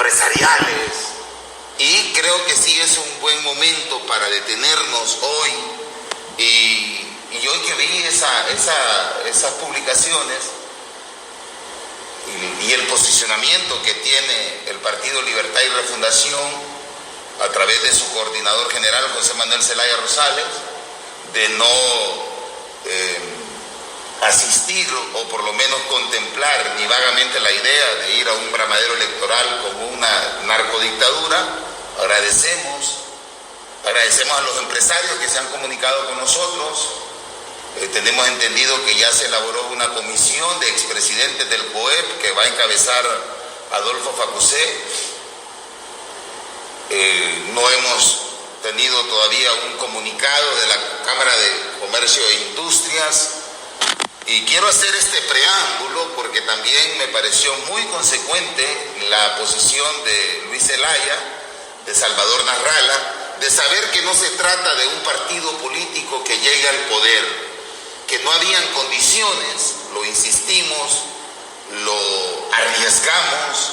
empresariales, y creo que sí es un buen momento para detenernos hoy. Y hoy que vi esas publicaciones y el posicionamiento que tiene el Partido Libertad y Refundación a través de su coordinador general, José Manuel Zelaya Rosales, de no asistir o por lo menos contemplar ni vagamente la idea de ir a un bramadero electoral como una narcodictadura. Agradecemos a los empresarios que se han comunicado con nosotros. Tenemos entendido que ya se elaboró una comisión de expresidentes del COEP que va a encabezar Adolfo Facusé. No hemos tenido todavía un comunicado de la Cámara de Comercio e Industrias, y quiero hacer este preámbulo porque también me pareció muy consecuente la posición de Luis Zelaya, de Salvador Nasralla, de saber que no se trata de un partido político que llegue al poder, que no habían condiciones, lo insistimos, lo arriesgamos.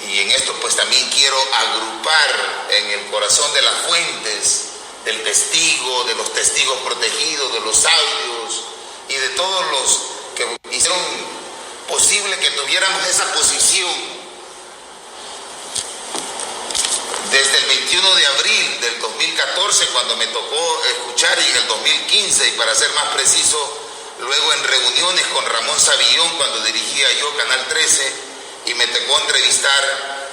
Y en esto pues también quiero agrupar en el corazón de las fuentes, del testigo, de los testigos protegidos, de los audios y de todos los que hicieron posible que tuviéramos esa posición. Desde el 21 de abril del 2014, cuando me tocó escuchar, y en el 2015, y para ser más preciso, luego en reuniones con Ramón Savillón, cuando dirigía yo Canal 13, y me tocó entrevistar,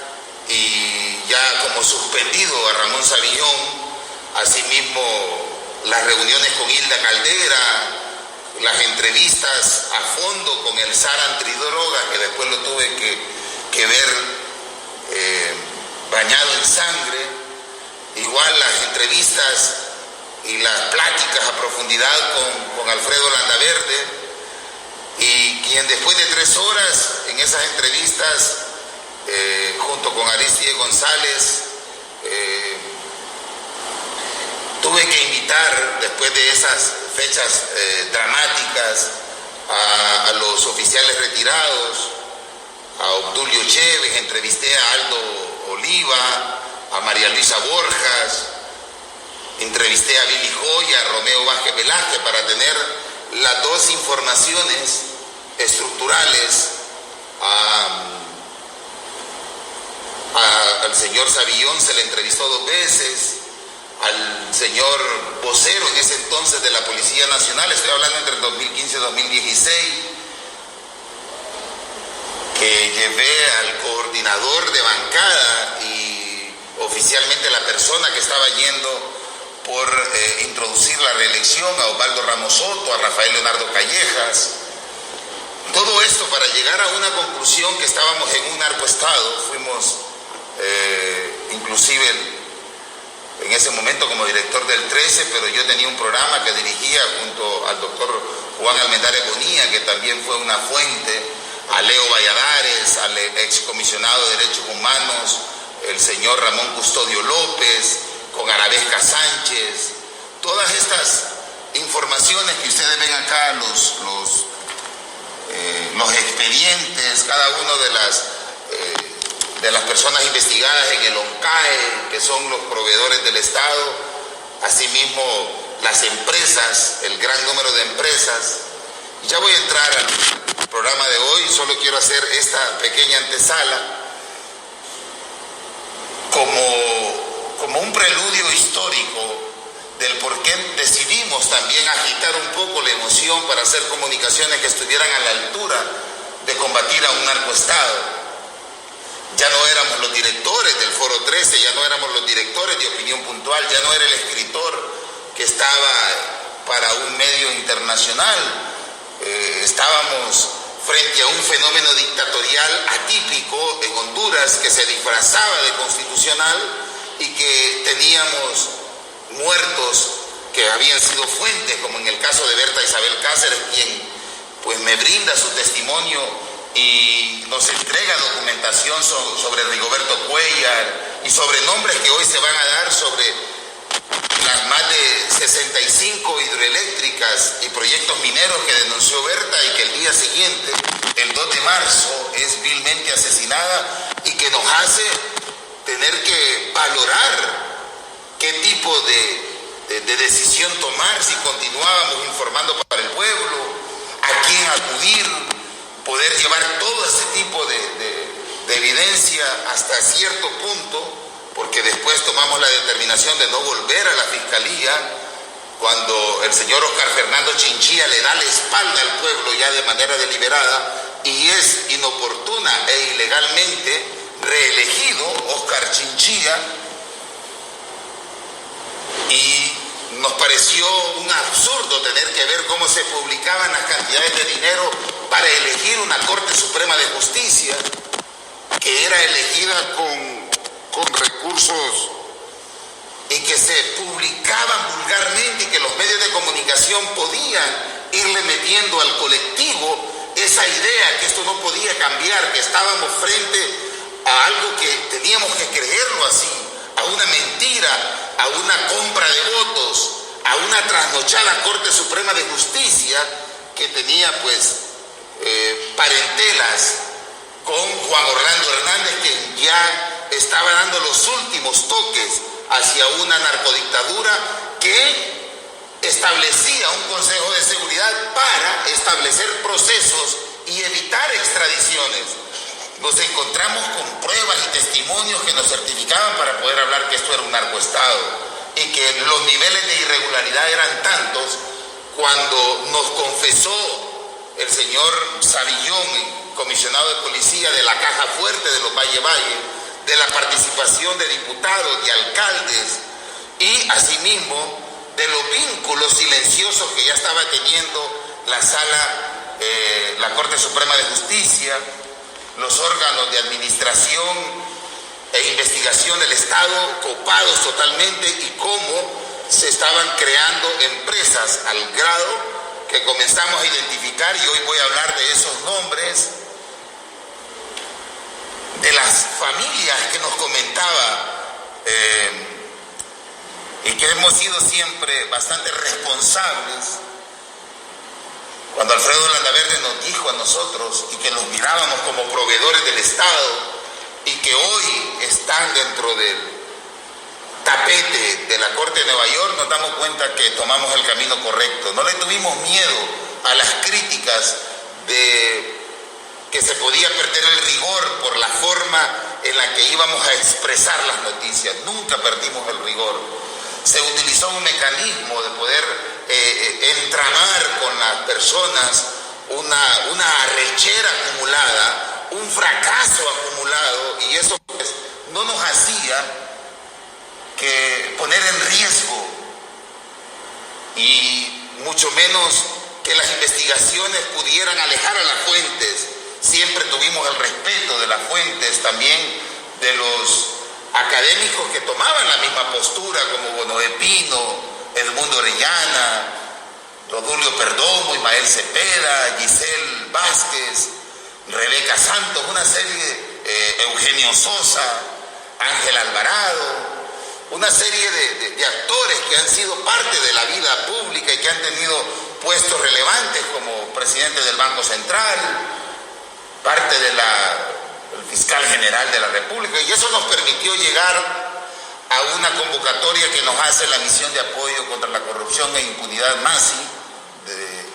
y ya como suspendido a Ramón Savillón, asimismo las reuniones con Hilda Caldera, las entrevistas a fondo con el SAR antidrogas, que después lo tuve que ver bañado en sangre, igual las entrevistas y las pláticas a profundidad con Alfredo Landaverde, y quien después de 3 horas en esas entrevistas, junto con Aristide González, tuve que invitar, después de esas fechas dramáticas, a los oficiales retirados, a Obdulio Chévez, entrevisté a Aldo Oliva, a María Luisa Borjas, entrevisté a Billy Joya, a Romeo Vázquez Velázquez, para tener las 2 informaciones estructurales. Al señor Savillón se le entrevistó 2 veces, al señor vocero en ese entonces de la Policía Nacional, estoy hablando entre el 2015 y 2016, que llevé al coordinador de bancada y oficialmente la persona que estaba yendo por introducir la reelección, a Osvaldo Ramos Soto, a Rafael Leonardo Callejas. Todo esto para llegar a una conclusión que estábamos en un narcoestado. Fuimos inclusive en ese momento como director del 13, pero yo tenía un programa que dirigía junto al doctor Juan Almendares Bonilla, que también fue una fuente, a Leo Valladares, al excomisionado de Derechos Humanos, el señor Ramón Custodio López, con Arabesca Sánchez. Todas estas informaciones que ustedes ven acá, los expedientes, cada uno de las personas investigadas en el ONCAE, que son los proveedores del Estado, asimismo las empresas, el gran número de empresas. Ya voy a entrar al programa de hoy, solo quiero hacer esta pequeña antesala como un preludio histórico del por qué decidimos también agitar un poco la emoción para hacer comunicaciones que estuvieran a la altura de combatir a un narcoestado. Ya no éramos los directores del Foro 13, ya no éramos los directores de Opinión Puntual, ya no era el escritor que estaba para un medio internacional. Estábamos frente a un fenómeno dictatorial atípico en Honduras que se disfrazaba de constitucional y que teníamos muertos que habían sido fuentes, como en el caso de Berta Isabel Cáceres, quien pues me brinda su testimonio y nos entrega documentación sobre Rigoberto Cuellar y sobre nombres que hoy se van a dar sobre las más de 65 hidroeléctricas y proyectos mineros que denunció Berta, y que el día siguiente, el 2 de marzo, es vilmente asesinada y que nos nos hace tener que valorar qué tipo de decisión tomar, si continuábamos informando para el pueblo, a quién acudir, poder llevar todo ese tipo de evidencia hasta cierto punto, porque después tomamos la determinación de no volver a la fiscalía cuando el señor Oscar Fernando Chinchilla le da la espalda al pueblo ya de manera deliberada y es inoportuna e ilegalmente reelegido Oscar Chinchilla. Y nos pareció un absurdo tener que ver cómo se publicaban las cantidades de dinero para elegir una Corte Suprema de Justicia que era elegida con recursos y que se publicaban vulgarmente y que los medios de comunicación podían irle metiendo al colectivo esa idea que esto no podía cambiar, que estábamos frente a algo que teníamos que creerlo así, a una mentira, a una compra de votos, a una trasnochada Corte Suprema de Justicia que tenía parentelas con Juan Orlando Hernández, que ya estaba dando los últimos toques hacia una narcodictadura que establecía un Consejo de Seguridad para establecer procesos y evitar extradiciones. Nos encontramos con pruebas y testimonios que nos certificaban para poder hablar que esto era un narcoestado y que los niveles de irregularidad eran tantos. Cuando nos confesó el señor Savillón, comisionado de policía de la caja fuerte de los Valle, de la participación de diputados, de alcaldes y asimismo de los vínculos silenciosos que ya estaba teniendo la Corte Suprema de Justicia, los órganos de administración e investigación del Estado copados totalmente y cómo se estaban creando empresas al grado que comenzamos a identificar, y hoy voy a hablar de esos nombres, de las familias que nos comentaba y que hemos sido siempre bastante responsables. Cuando Alfredo Landaverde nos dijo a nosotros y que nos mirábamos como proveedores del Estado y que hoy están dentro del tapete de la Corte de Nueva York, nos damos cuenta que tomamos el camino correcto. No le tuvimos miedo a las críticas de que se podía perder el rigor por la forma en la que íbamos a expresar las noticias. Nunca perdimos el rigor. Se utilizó un mecanismo de poder entramar con las personas una arrechera acumulada, un fracaso acumulado, y eso pues no nos hacía que poner en riesgo y mucho menos que las investigaciones pudieran alejar a las fuentes. Siempre tuvimos el respeto de las fuentes, también de los académicos que tomaban la misma postura, como Bonoe Pino, Edmundo Orellana, Rodulio Perdomo, Ismael Cepeda, Giselle Vázquez, Rebeca Santos, una serie, Eugenio Sosa, Ángel Alvarado, una serie de actores que han sido parte de la vida pública y que han tenido puestos relevantes como presidente del Banco Central, parte del fiscal general de la República, y eso nos permitió llegar a una convocatoria que nos hace la misión de apoyo contra la corrupción e impunidad MASI,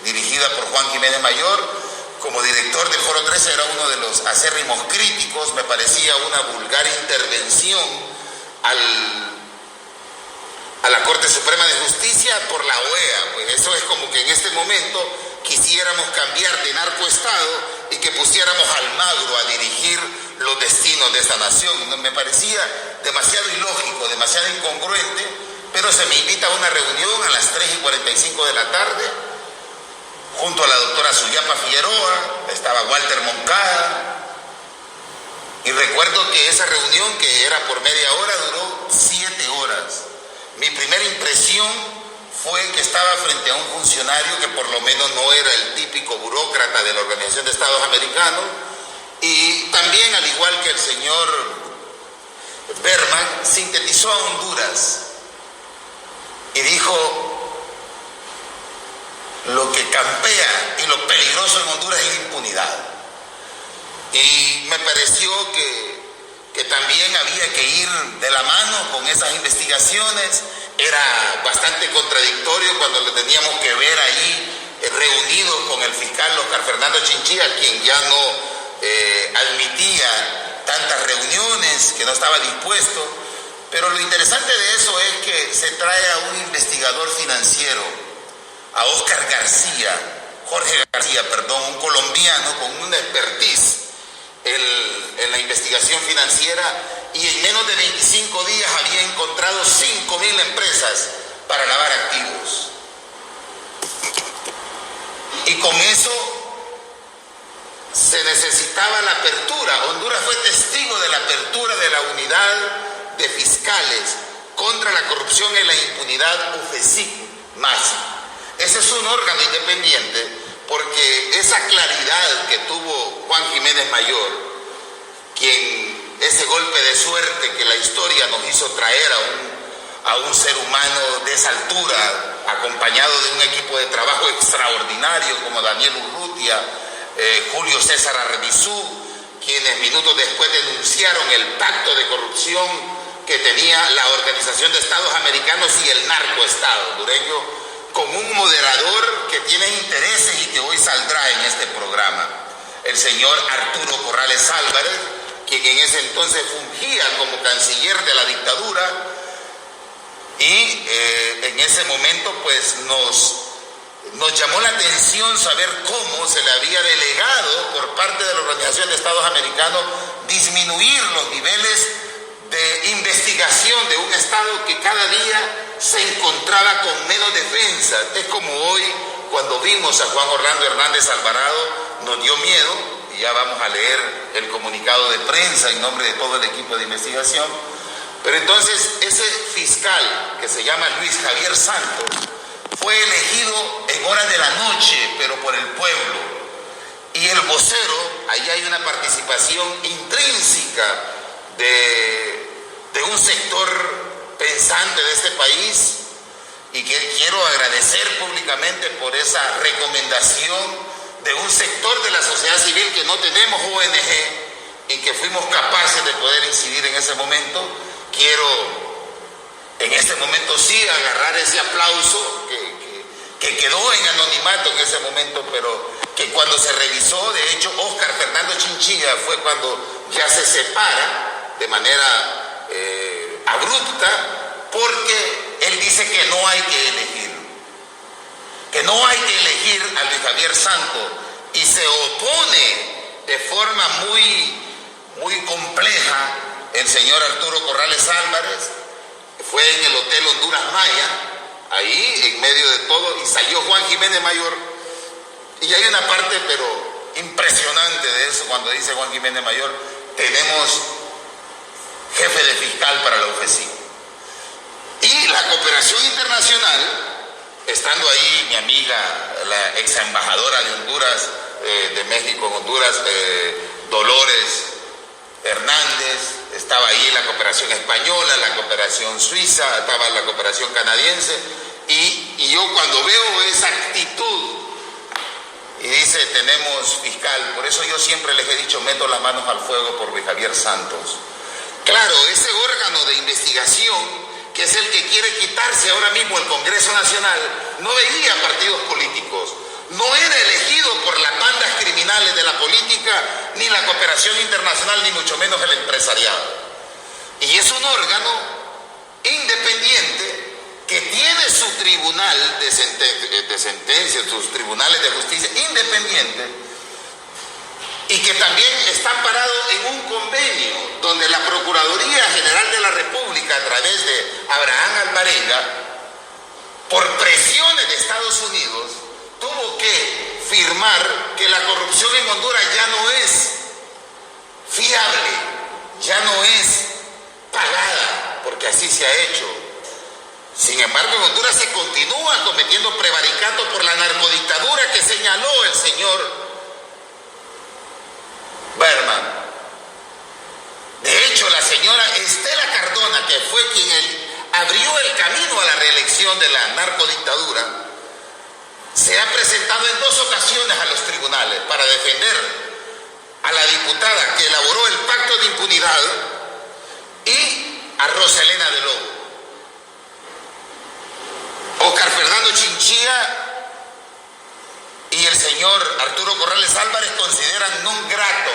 dirigida por Juan Jiménez Mayor. Como director del Foro 13 era uno de los acérrimos críticos. Me parecía una vulgar intervención a la Corte Suprema de Justicia por la OEA. Pues eso es como que en este momento quisiéramos cambiar de narcoestado y que pusiéramos a Almagro a dirigir los destinos de esta nación. Me parecía demasiado ilógico, demasiado incongruente, pero se me invita a una reunión a las 3:45 de la tarde, junto a la doctora Suyapa Figueroa, estaba Walter Moncada, y recuerdo que esa reunión, que era por media hora, duró 7 horas. Mi primera impresión fue que estaba frente a un funcionario que por lo menos no era el típico burócrata de la Organización de Estados Americanos, y también, al igual que el señor Berman, sintetizó a Honduras y dijo: lo que campea y lo peligroso en Honduras es la impunidad. Y me pareció que que también había que ir de la mano con esas investigaciones. Era bastante contradictorio cuando le teníamos que ver ahí reunidos con el fiscal Oscar Fernando Chinchilla, quien ya no admitía tantas reuniones, que no estaba dispuesto. Pero lo interesante de eso es que se trae a un investigador financiero, a Oscar García, Jorge García, perdón, un colombiano con una expertise en la investigación financiera, y en menos de 25 días había encontrado 5.000 empresas para lavar activos. Y con eso se necesitaba la apertura. Honduras fue testigo de la apertura de la unidad de fiscales contra la corrupción y la impunidad, UFESIC-MASI. Ese es un órgano independiente, porque esa claridad que tuvo Juan Jiménez Mayor, quien ese golpe de suerte que la historia nos hizo traer a un ser humano de esa altura, acompañado de un equipo de trabajo extraordinario como Daniel Urrutia, Julio César Arrebizú, quienes minutos después denunciaron el pacto de corrupción que tenía la Organización de Estados Americanos y el narcoestado hondureño, con un moderador que tiene intereses y que hoy saldrá en este programa, el señor Arturo Corrales Álvarez, quien en ese entonces fungía como canciller de la dictadura, y en ese momento pues nos llamó la atención saber cómo se le había delegado por parte de la Organización de Estados Americanos disminuir los niveles de investigación de un Estado que cada día se encontraba con menos defensa. Es como hoy, cuando vimos a Juan Orlando Hernández Alvarado, nos dio miedo, y ya vamos a leer el comunicado de prensa en nombre de todo el equipo de investigación. Pero entonces ese fiscal, que se llama Luis Javier Santos, fue elegido en horas de la noche, pero por el pueblo. Y el vocero, ahí hay una participación intrínseca de un sector pensante de este país, y que quiero agradecer públicamente por esa recomendación de un sector de la sociedad civil que no tenemos ONG y que fuimos capaces de poder incidir en ese momento. Quiero en este momento sí agarrar ese aplauso que quedó en anonimato en ese momento, pero que cuando se revisó, de hecho, Oscar Fernando Chinchilla fue cuando ya se separa de manera abrupta, porque él dice que no hay que elegir a Luis Javier Santos, y se opone de forma muy compleja el señor Arturo Corrales Álvarez. Fue en el Hotel Honduras Maya, ahí en medio de todo, y salió Juan Jiménez Mayor. Y hay una parte pero impresionante de eso, cuando dice Juan Jiménez Mayor: tenemos jefe de fiscal para la UFESIC. Y la cooperación internacional, estando ahí mi amiga, la ex embajadora de Honduras, de México en Honduras, Dolores Hernández, estaba ahí la cooperación española, la cooperación suiza, estaba la cooperación canadiense, y yo cuando veo esa actitud y dice tenemos fiscal, por eso yo siempre les he dicho, meto las manos al fuego por Luis Javier Santos. Claro, ese órgano de investigación, que es el que quiere quitarse ahora mismo el Congreso Nacional, no veía partidos políticos, no era elegido por las bandas criminales de la política, ni la cooperación internacional, ni mucho menos el empresariado. Y es un órgano independiente que tiene su tribunal de sentencia, sus tribunales de justicia independientes, y que también está amparado en un convenio donde la Procuraduría General de la República, a través de Abraham Alvarenga, por presiones de Estados Unidos, tuvo que firmar que la corrupción en Honduras ya no es fiable, ya no es pagada, porque así se ha hecho. Sin embargo, en Honduras se continúa cometiendo prevaricato por la narcodictadura que señaló el señor Berman. De hecho, la señora Estela Cardona, que fue quien abrió el camino a la reelección de la narcodictadura, se ha presentado en 2 ocasiones a los tribunales para defender a la diputada que elaboró el pacto de impunidad a Roselena de Lobo. Oscar Fernando Chinchilla y el señor Arturo Corrales Álvarez consideran non grato,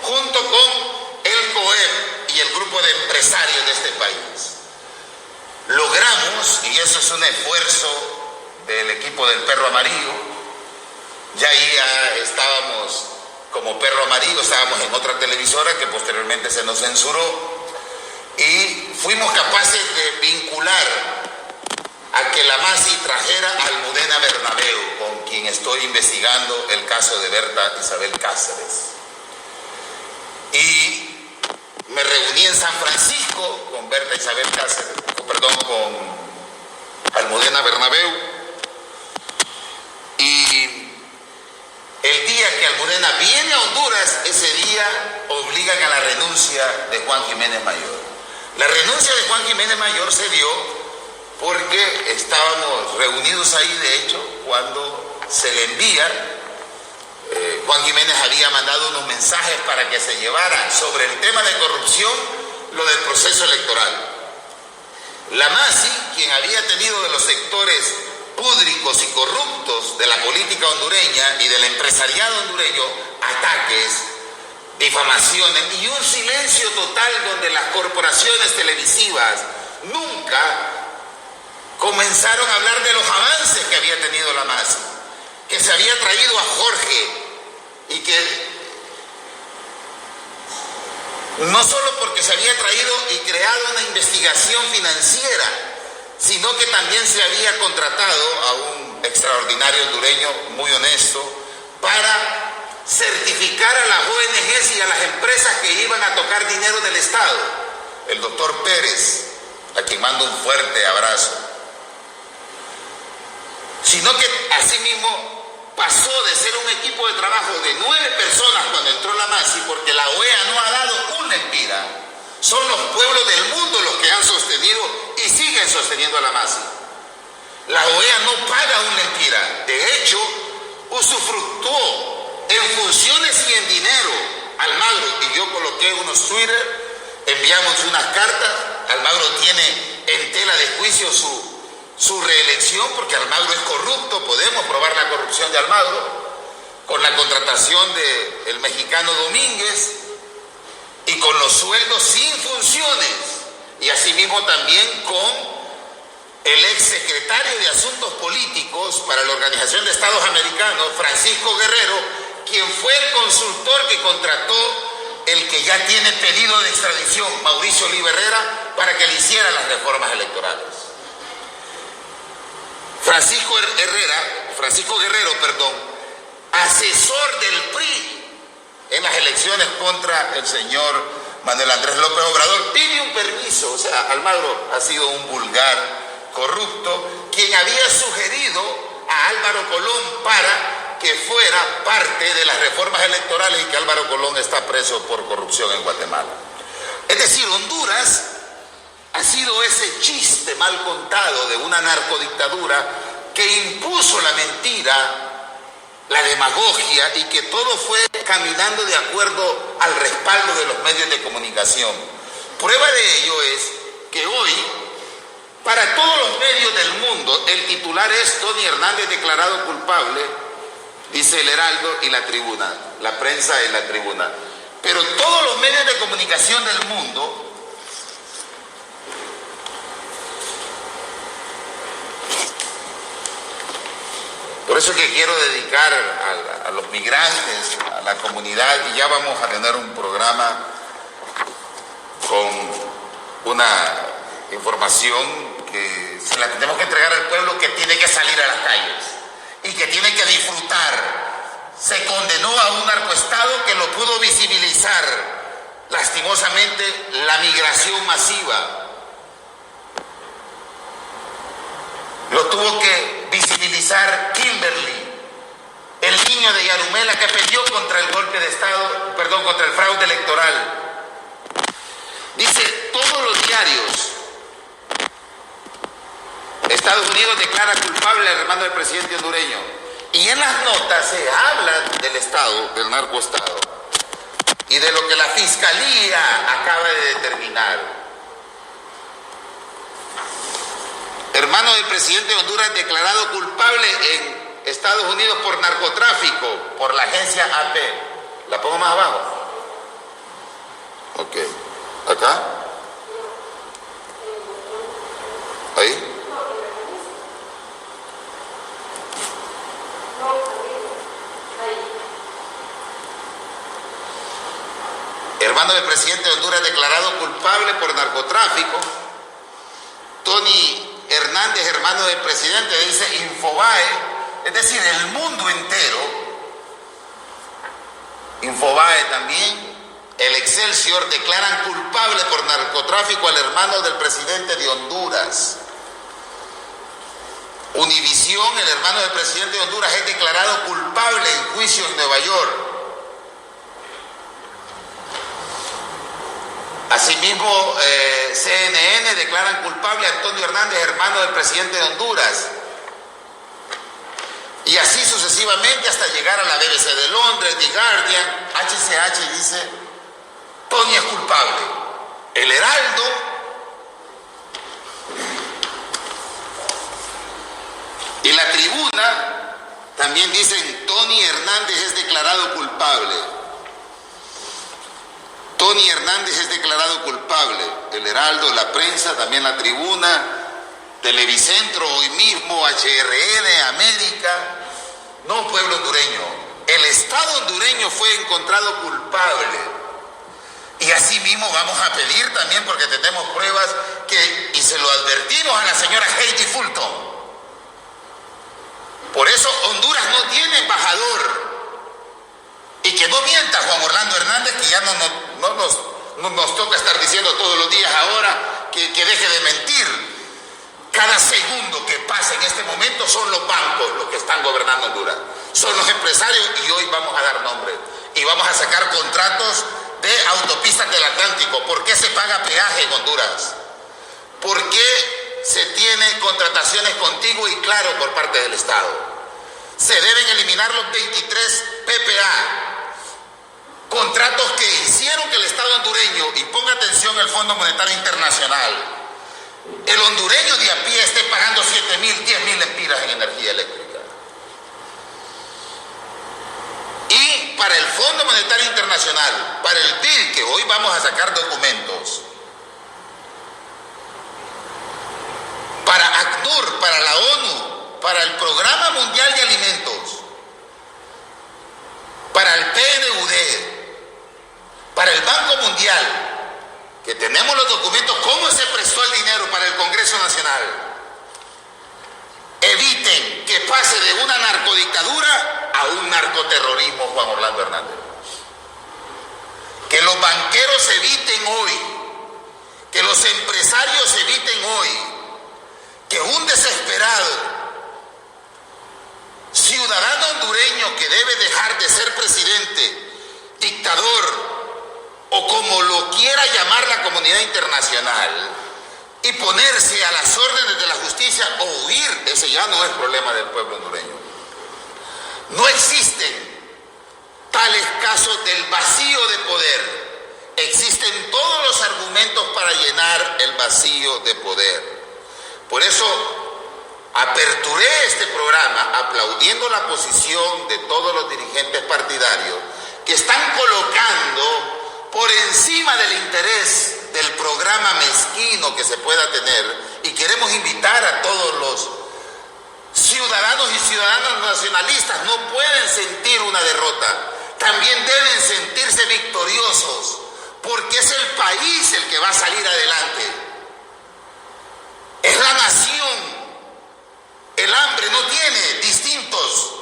junto con el COEP y el grupo de empresarios de este país. Logramos, y eso es un esfuerzo del equipo del Perro Amarillo, ya estábamos como Perro Amarillo, estábamos en otra televisora que posteriormente se nos censuró, y fuimos capaces de vincular a que la MASI trajera a Almudena Bernabeu, con quien estoy investigando el caso de Berta Isabel Cáceres. Y me reuní en San Francisco con Berta Isabel Cáceres, con Almudena Bernabeu, y el día que Almudena viene a Honduras, ese día obligan a la renuncia de Juan Jiménez Mayor. La renuncia de Juan Jiménez Mayor se dio porque estábamos reunidos ahí, de hecho, cuando se le envía. Juan Jiménez había mandado unos mensajes para que se llevara sobre el tema de corrupción lo del proceso electoral. La MASI, quien había tenido de los sectores púdricos y corruptos de la política hondureña y del empresariado hondureño ataques, difamaciones y un silencio total donde las corporaciones televisivas nunca comenzaron a hablar de los avances que había tenido la MASI, que se había traído a Jorge, y que no solo porque se había traído y creado una investigación financiera, sino que también se había contratado a un extraordinario hondureño muy honesto para certificar a las ONGs y a las empresas que iban a tocar dinero del Estado, el doctor Pérez, a quien mando un fuerte abrazo. Sino que asimismo pasó de ser un equipo de trabajo de 9 personas cuando entró la MASI, porque la OEA no ha dado una empira. Son los pueblos del mundo los que han sostenido y siguen sosteniendo a la MASI. La OEA no paga una empira. De hecho, usufructuó en funciones y en dinero. Almagro y yo coloqué unos Twitter, enviamos unas cartas. Almagro tiene en tela de juicio su reelección, porque Almagro es corrupto. Podemos probar la corrupción de Almagro con la contratación del mexicano Domínguez y con los sueldos sin funciones, y asimismo también con el ex secretario de Asuntos Políticos para la Organización de Estados Americanos, Francisco Guerrero, quien fue el consultor que contrató el que ya tiene pedido de extradición, Mauricio Oliva Herrera, para que le hiciera las reformas electorales. Francisco Guerrero, asesor del PRI en las elecciones contra el señor Manuel Andrés López Obrador, pide un permiso. O sea, Almagro ha sido un vulgar corrupto, quien había sugerido a Álvaro Colón para que fuera parte de las reformas electorales, y que Álvaro Colón está preso por corrupción en Guatemala. Es decir, Honduras ha sido ese chiste mal contado de una narcodictadura que impuso la mentira, la demagogia, y que todo fue caminando de acuerdo al respaldo de los medios de comunicación. Prueba de ello es que hoy, para todos los medios del mundo, el titular es: Tony Hernández declarado culpable, dice el Heraldo y la Tribuna, la prensa en la Tribuna. Pero todos los medios de comunicación del mundo por eso es que quiero dedicar a los migrantes, a la comunidad, y ya vamos a tener un programa con una información que se la tenemos que entregar al pueblo, que tiene que salir a las calles y que tiene que disfrutar. Se condenó a un narcoestado que lo pudo visibilizar, lastimosamente, la migración masiva. Lo tuvo que visibilizar Kimberly, el niño de Yarumela que peleó contra el golpe de Estado, contra el fraude electoral. Dice todos los diarios: Estados Unidos declara culpable al hermano del presidente hondureño. Y en las notas se habla del Estado, del narcoestado, y de lo que la Fiscalía acaba de determinar. Hermano del presidente de Honduras declarado culpable en Estados Unidos por narcotráfico por la agencia AP. ¿La pongo más abajo? Ok. ¿Acá? ¿Ahí? Hermano del presidente de Honduras declarado culpable por narcotráfico. Tony Hernández, hermano del presidente, dice Infobae, es decir, el mundo entero, Infobae también, el Excelsior, declaran culpable por narcotráfico al hermano del presidente de Honduras. Univisión, el hermano del presidente de Honduras, es declarado culpable en juicio en Nueva York. Asimismo, CNN declaran culpable a Antonio Hernández, hermano del presidente de Honduras. Y así sucesivamente hasta llegar a la BBC de Londres, The Guardian, HCH dice, Tony es culpable. El Heraldo y la Tribuna también dicen, Tony Hernández es declarado culpable. Tony Hernández es declarado culpable. El Heraldo, la prensa, también la Tribuna, Televicentro, hoy mismo, HRN, América. No, pueblo hondureño. El Estado hondureño fue encontrado culpable. Y así mismo vamos a pedir también, porque tenemos pruebas, y se lo advertimos a la señora Heidi Fulton. Por eso Honduras no tiene embajador. Y que no mienta Juan Orlando Hernández, que ya no nos toca estar diciendo todos los días ahora que deje de mentir. Cada segundo que pasa en este momento son los bancos los que están gobernando Honduras. Son los empresarios y hoy vamos a dar nombres. Y vamos a sacar contratos de autopistas del Atlántico. ¿Por qué se paga peaje en Honduras? ¿Por qué se tiene contrataciones contigo y claro por parte del Estado? Se deben eliminar los 23 PPA. Contratos que hicieron que el Estado hondureño, y ponga atención el Fondo Monetario Internacional, el hondureño de a pie esté pagando 7.000, 10.000 lempiras en energía eléctrica. Y para el Fondo Monetario Internacional, para el BID, que hoy vamos a sacar documentos, para ACNUR, para la ONU, para el Programa Mundial de Alimentos, para el PNUD, para el Banco Mundial, que tenemos los documentos, cómo se prestó el dinero para el Congreso Nacional. Eviten que pase de una narcodictadura a un narcoterrorismo, Juan Orlando Hernández. Que los banqueros eviten hoy, que los empresarios eviten hoy, que un desesperado ciudadano hondureño que debe dejar de ser presidente, dictador, o como lo quiera llamar la comunidad internacional, y ponerse a las órdenes de la justicia o huir, ese ya no es problema del pueblo hondureño. No existen tales casos del vacío de poder. Existen todos los argumentos para llenar el vacío de poder. Por eso aperturé este programa aplaudiendo la posición de todos los dirigentes partidarios que están colocando por encima del interés del programa mezquino que se pueda tener, y queremos invitar a todos los ciudadanos y ciudadanas nacionalistas, no pueden sentir una derrota, también deben sentirse victoriosos, porque es el país el que va a salir adelante, es la nación. El hambre no tiene distintos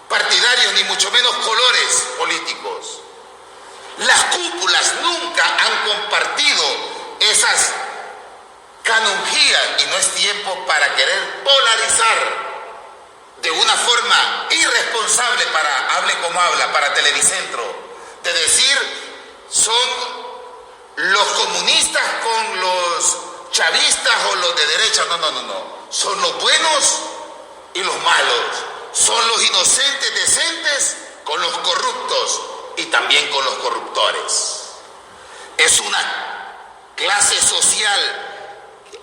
partidarios ni mucho menos colores políticos. Las cúpulas nunca han compartido esas canonjías y no es tiempo para querer polarizar de una forma irresponsable para hable como habla, para Televicentro, de decir son los comunistas con los chavistas o los de derecha. No. Son los buenos y los malos. Son los inocentes decentes con los corruptos y también con los corruptores. Es una clase social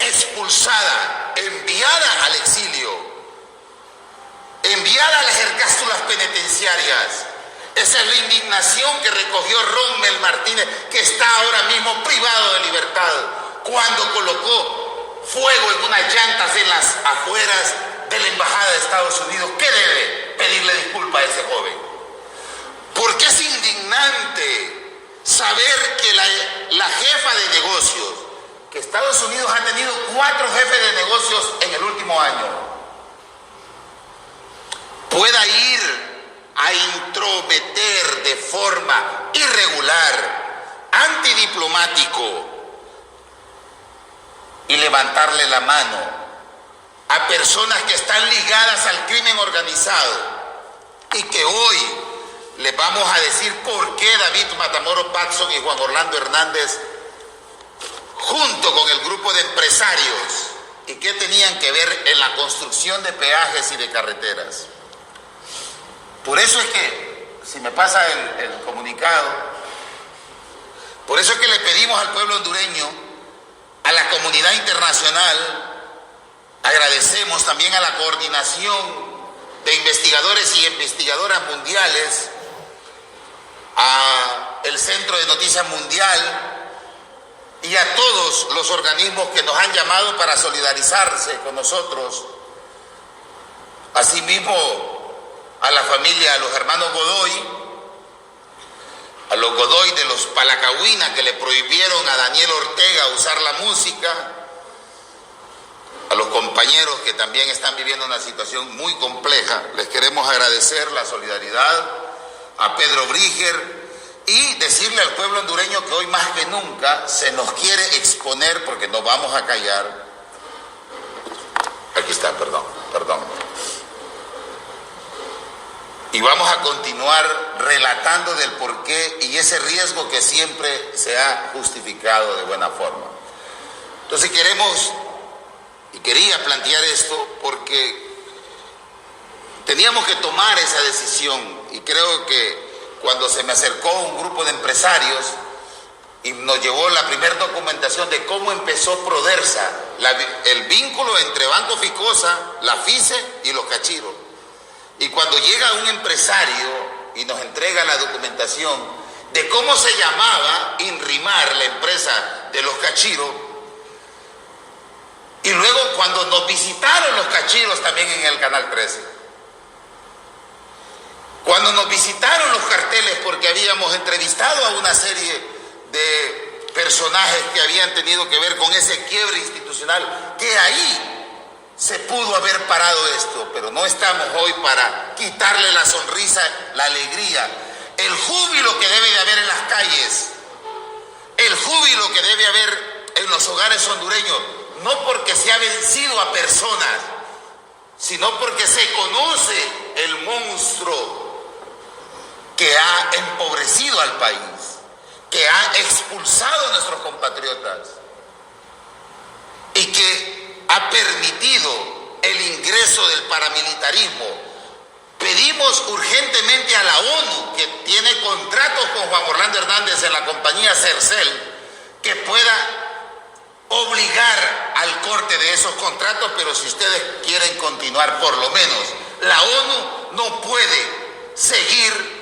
expulsada, enviada al exilio, enviada a las ergástulas penitenciarias. Esa es la indignación que recogió Rommel Martínez, que está ahora mismo privado de libertad, cuando colocó fuego en unas llantas en las afueras de la Embajada de Estados Unidos. ¿Qué debe pedirle disculpa a ese joven? Porque es indignante saber que la jefa de negocios, que Estados Unidos ha tenido 4 jefes de negocios en el último año, pueda ir a intrometer de forma irregular, antidiplomático, y levantarle la mano a personas que están ligadas al crimen organizado y que hoy les vamos a decir por qué David Matamoros Watson y Juan Orlando Hernández, junto con el grupo de empresarios, y qué tenían que ver en la construcción de peajes y de carreteras. Por eso es que, si me pasa el comunicado, por eso es que le pedimos al pueblo hondureño, a la comunidad internacional, agradecemos también a la coordinación de investigadores y investigadoras mundiales, a el Centro de Noticias Mundial y a todos los organismos que nos han llamado para solidarizarse con nosotros. Asimismo, a la familia, a los hermanos Godoy, a los Godoy de los Palacahuina, que le prohibieron a Daniel Ortega usar la música, a los compañeros que también están viviendo una situación muy compleja. Les queremos agradecer la solidaridad, a Pedro Bríger, y decirle al pueblo hondureño que hoy más que nunca se nos quiere exponer, porque no vamos a callar. Aquí está, perdón. Y vamos a continuar relatando del porqué y ese riesgo que siempre se ha justificado de buena forma. Entonces quería plantear esto porque teníamos que tomar esa decisión, y creo que cuando se me acercó un grupo de empresarios y nos llevó la primera documentación de cómo empezó Prodersa, el vínculo entre Banco Ficosa, la FICE y los cachiros. Y cuando llega un empresario y nos entrega la documentación de cómo se llamaba Inrimar, la empresa de los cachiros, y luego cuando nos visitaron los cachiros también en el Canal 13, cuando nos visitaron los carteles, porque habíamos entrevistado a una serie de personajes que habían tenido que ver con ese quiebre institucional, que ahí se pudo haber parado esto, pero no estamos hoy para quitarle la sonrisa, la alegría, el júbilo que debe de haber en las calles, el júbilo que debe haber en los hogares hondureños, no porque se ha vencido a personas, sino porque se conoce el monstruo que ha empobrecido al país, que ha expulsado a nuestros compatriotas y que ha permitido el ingreso del paramilitarismo. Pedimos urgentemente a la ONU, que tiene contratos con Juan Orlando Hernández en la compañía Cercel, que pueda obligar al corte de esos contratos, pero si ustedes quieren continuar, por lo menos la ONU no puede seguir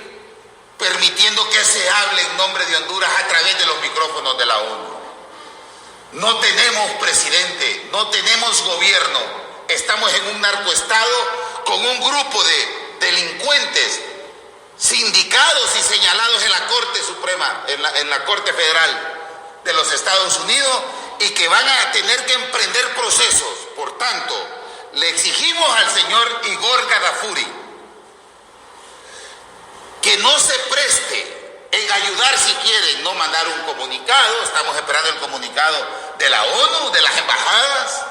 permitiendo que se hable en nombre de Honduras a través de los micrófonos de la ONU. No tenemos presidente, no tenemos gobierno, estamos en un narcoestado con un grupo de delincuentes sindicados y señalados en la Corte Suprema, en la Corte Federal de los Estados Unidos, y que van a tener que emprender procesos. Por tanto, le exigimos al señor Igor Gadafuri que no se preste en ayudar, si quieren, no mandar un comunicado. Estamos esperando el comunicado de la ONU, de las embajadas.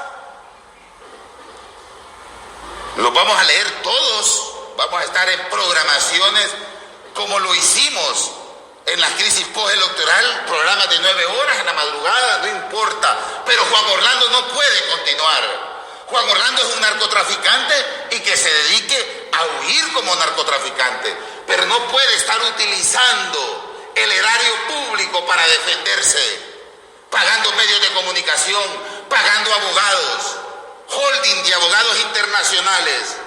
Los vamos a leer todos, vamos a estar en programaciones como lo hicimos en la crisis postelectoral, programas de 9 horas en la madrugada, no importa, pero Juan Orlando no puede continuar. Juan Orlando es un narcotraficante y que se dedique a huir como narcotraficante, pero no puede estar utilizando el erario público para defenderse, pagando medios de comunicación, pagando abogados, holding de abogados internacionales,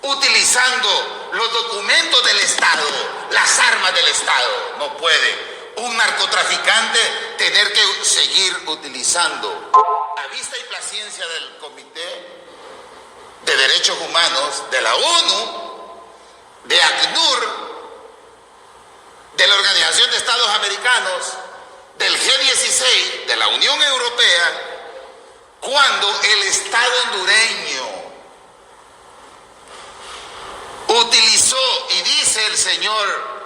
utilizando los documentos del Estado, las armas del Estado. No puede un narcotraficante tener que seguir utilizando, a vista y placiencia del Comité de Derechos Humanos, de la ONU, de ACNUR, de la Organización de Estados Americanos, del G16, de la Unión Europea, cuando el Estado hondureño utilizó, y dice el señor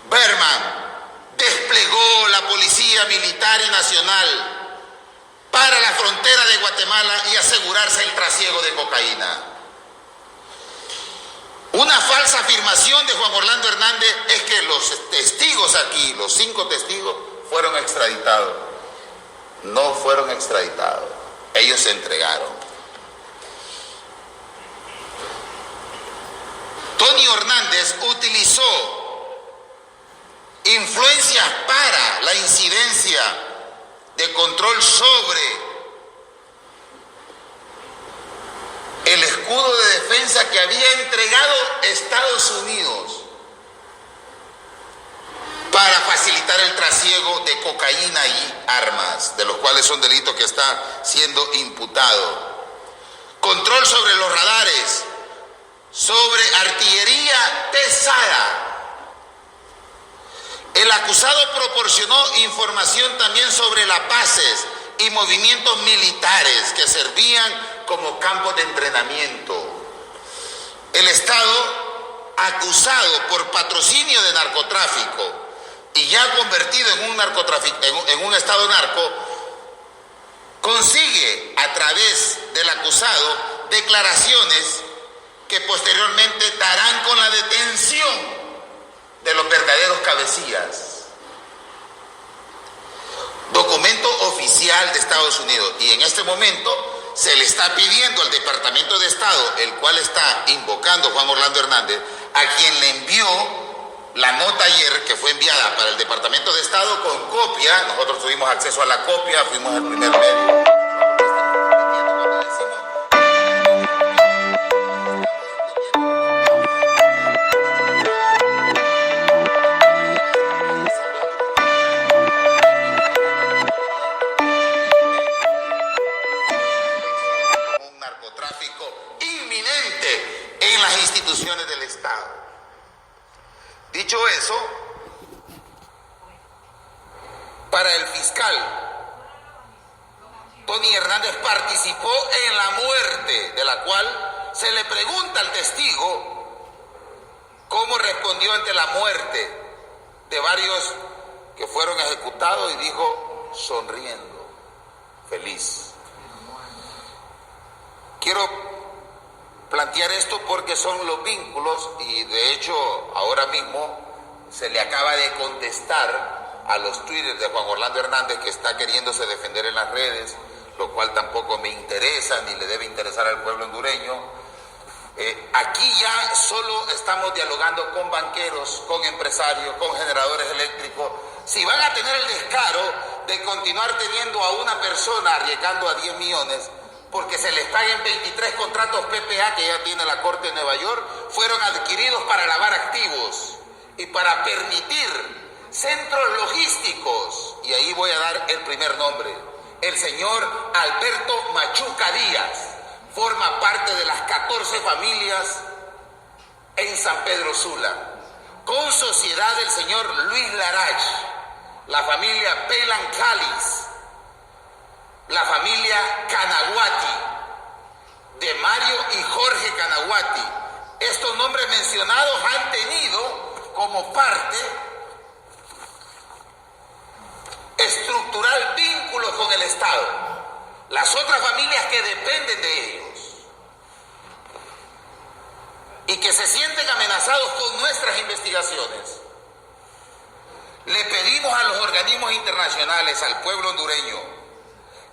Berman, desplegó la Policía Militar y Nacional para la frontera de Guatemala y asegurarse el trasiego de cocaína. Una falsa afirmación de Juan Orlando Hernández es que los testigos aquí, los 5 testigos, fueron extraditados. No fueron extraditados. Ellos se entregaron. Tony Hernández utilizó influencias para la incidencia de control sobre el escudo de defensa que había entregado Estados Unidos para facilitar el trasiego de cocaína y armas, de los cuales son delitos que está siendo imputado. Control sobre los radares, sobre artillería pesada. El acusado proporcionó información también sobre las bases y movimientos militares que servían como campos de entrenamiento. El Estado, acusado por patrocinio de narcotráfico y ya convertido en un Estado narco, consigue a través del acusado declaraciones que posteriormente darán con la detención de los verdaderos cabecillas. Documento oficial de Estados Unidos. Y en este momento se le está pidiendo al Departamento de Estado, el cual está invocando Juan Orlando Hernández, a quien le envió la nota ayer, que fue enviada para el Departamento de Estado con copia. Nosotros tuvimos acceso a la copia, fuimos el primer medio. Del Estado. Dicho eso, para el fiscal, Tony Hernández participó en la muerte, de la cual se le pregunta al testigo cómo respondió ante la muerte de varios que fueron ejecutados, y dijo sonriendo, feliz. Quiero plantear esto porque son los vínculos, y de hecho ahora mismo se le acaba de contestar a los twitters de Juan Orlando Hernández, que está queriéndose defender en las redes, lo cual tampoco me interesa ni le debe interesar al pueblo hondureño. Aquí ya solo estamos dialogando con banqueros, con empresarios, con generadores eléctricos. Si van a tener el descaro de continuar teniendo a una persona arriesgando a 10 millones, porque se les paguen 23 contratos PPA que ya tiene la Corte de Nueva York, fueron adquiridos para lavar activos y para permitir centros logísticos. Y ahí voy a dar el primer nombre. El señor Alberto Machuca Díaz forma parte de las 14 familias en San Pedro Sula, con sociedad del señor Luis Larach, la familia Pelan Cáliz, la familia Canaguati, de Mario y Jorge Canaguati. Estos nombres mencionados han tenido como parte estructural vínculos con el Estado. Las otras familias que dependen de ellos y que se sienten amenazados con nuestras investigaciones. Le pedimos a los organismos internacionales, al pueblo hondureño.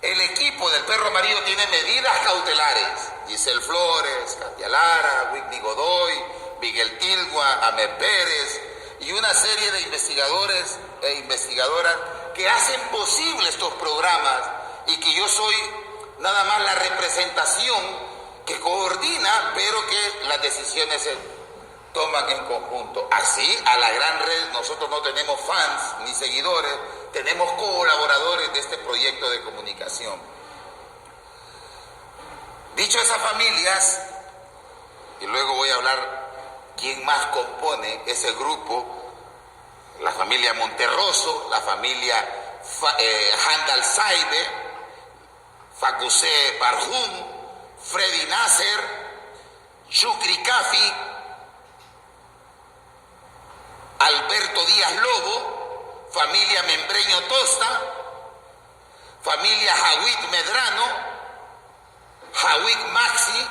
El equipo del Perro Amarillo tiene medidas cautelares. Giselle Flores, Katia Lara, Whitney Godoy, Miguel Tilgua, Amer Pérez y una serie de investigadores e investigadoras que hacen posible estos programas y que yo soy nada más la representación que coordina, pero que las decisiones se toman en conjunto. Así, a la gran red, nosotros no tenemos fans ni seguidores, tenemos colaboradores de este proyecto de comunicación. Dicho esas familias, y luego voy a hablar quién más compone ese grupo: la familia Monterroso, la familia Handal Saibe, Facusé Barjum, Freddy Nasser, Shukri Kafi, Alberto Díaz Lobo, familia Membreño Tosta, familia Jawit Medrano, Jawit Maxi,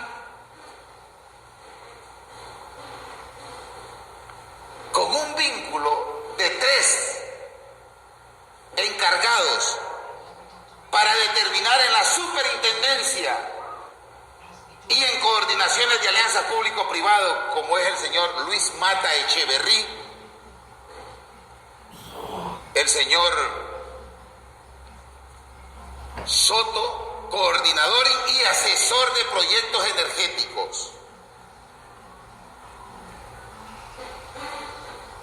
con un vínculo de 3 encargados para determinar en la superintendencia y en coordinaciones de alianza público-privado, como es el señor Luis Mata Echeverrí, el señor Soto, coordinador y asesor de proyectos energéticos.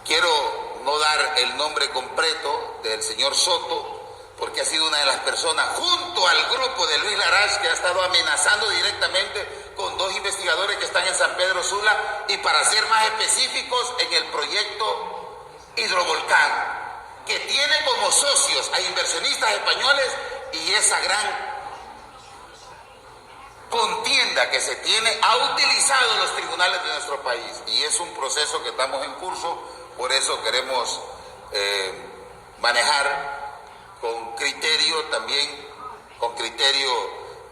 Quiero no dar el nombre completo del señor Soto, porque ha sido una de las personas, junto al grupo de Luis Larach, que ha estado amenazando directamente con 2 investigadores que están en San Pedro Sula, y para ser más específicos, en el proyecto Hidrovolcán, que tiene como socios a inversionistas españoles, y esa gran contienda que se tiene ha utilizado los tribunales de nuestro país, y es un proceso que estamos en curso. Por eso queremos manejar con criterio, también con criterio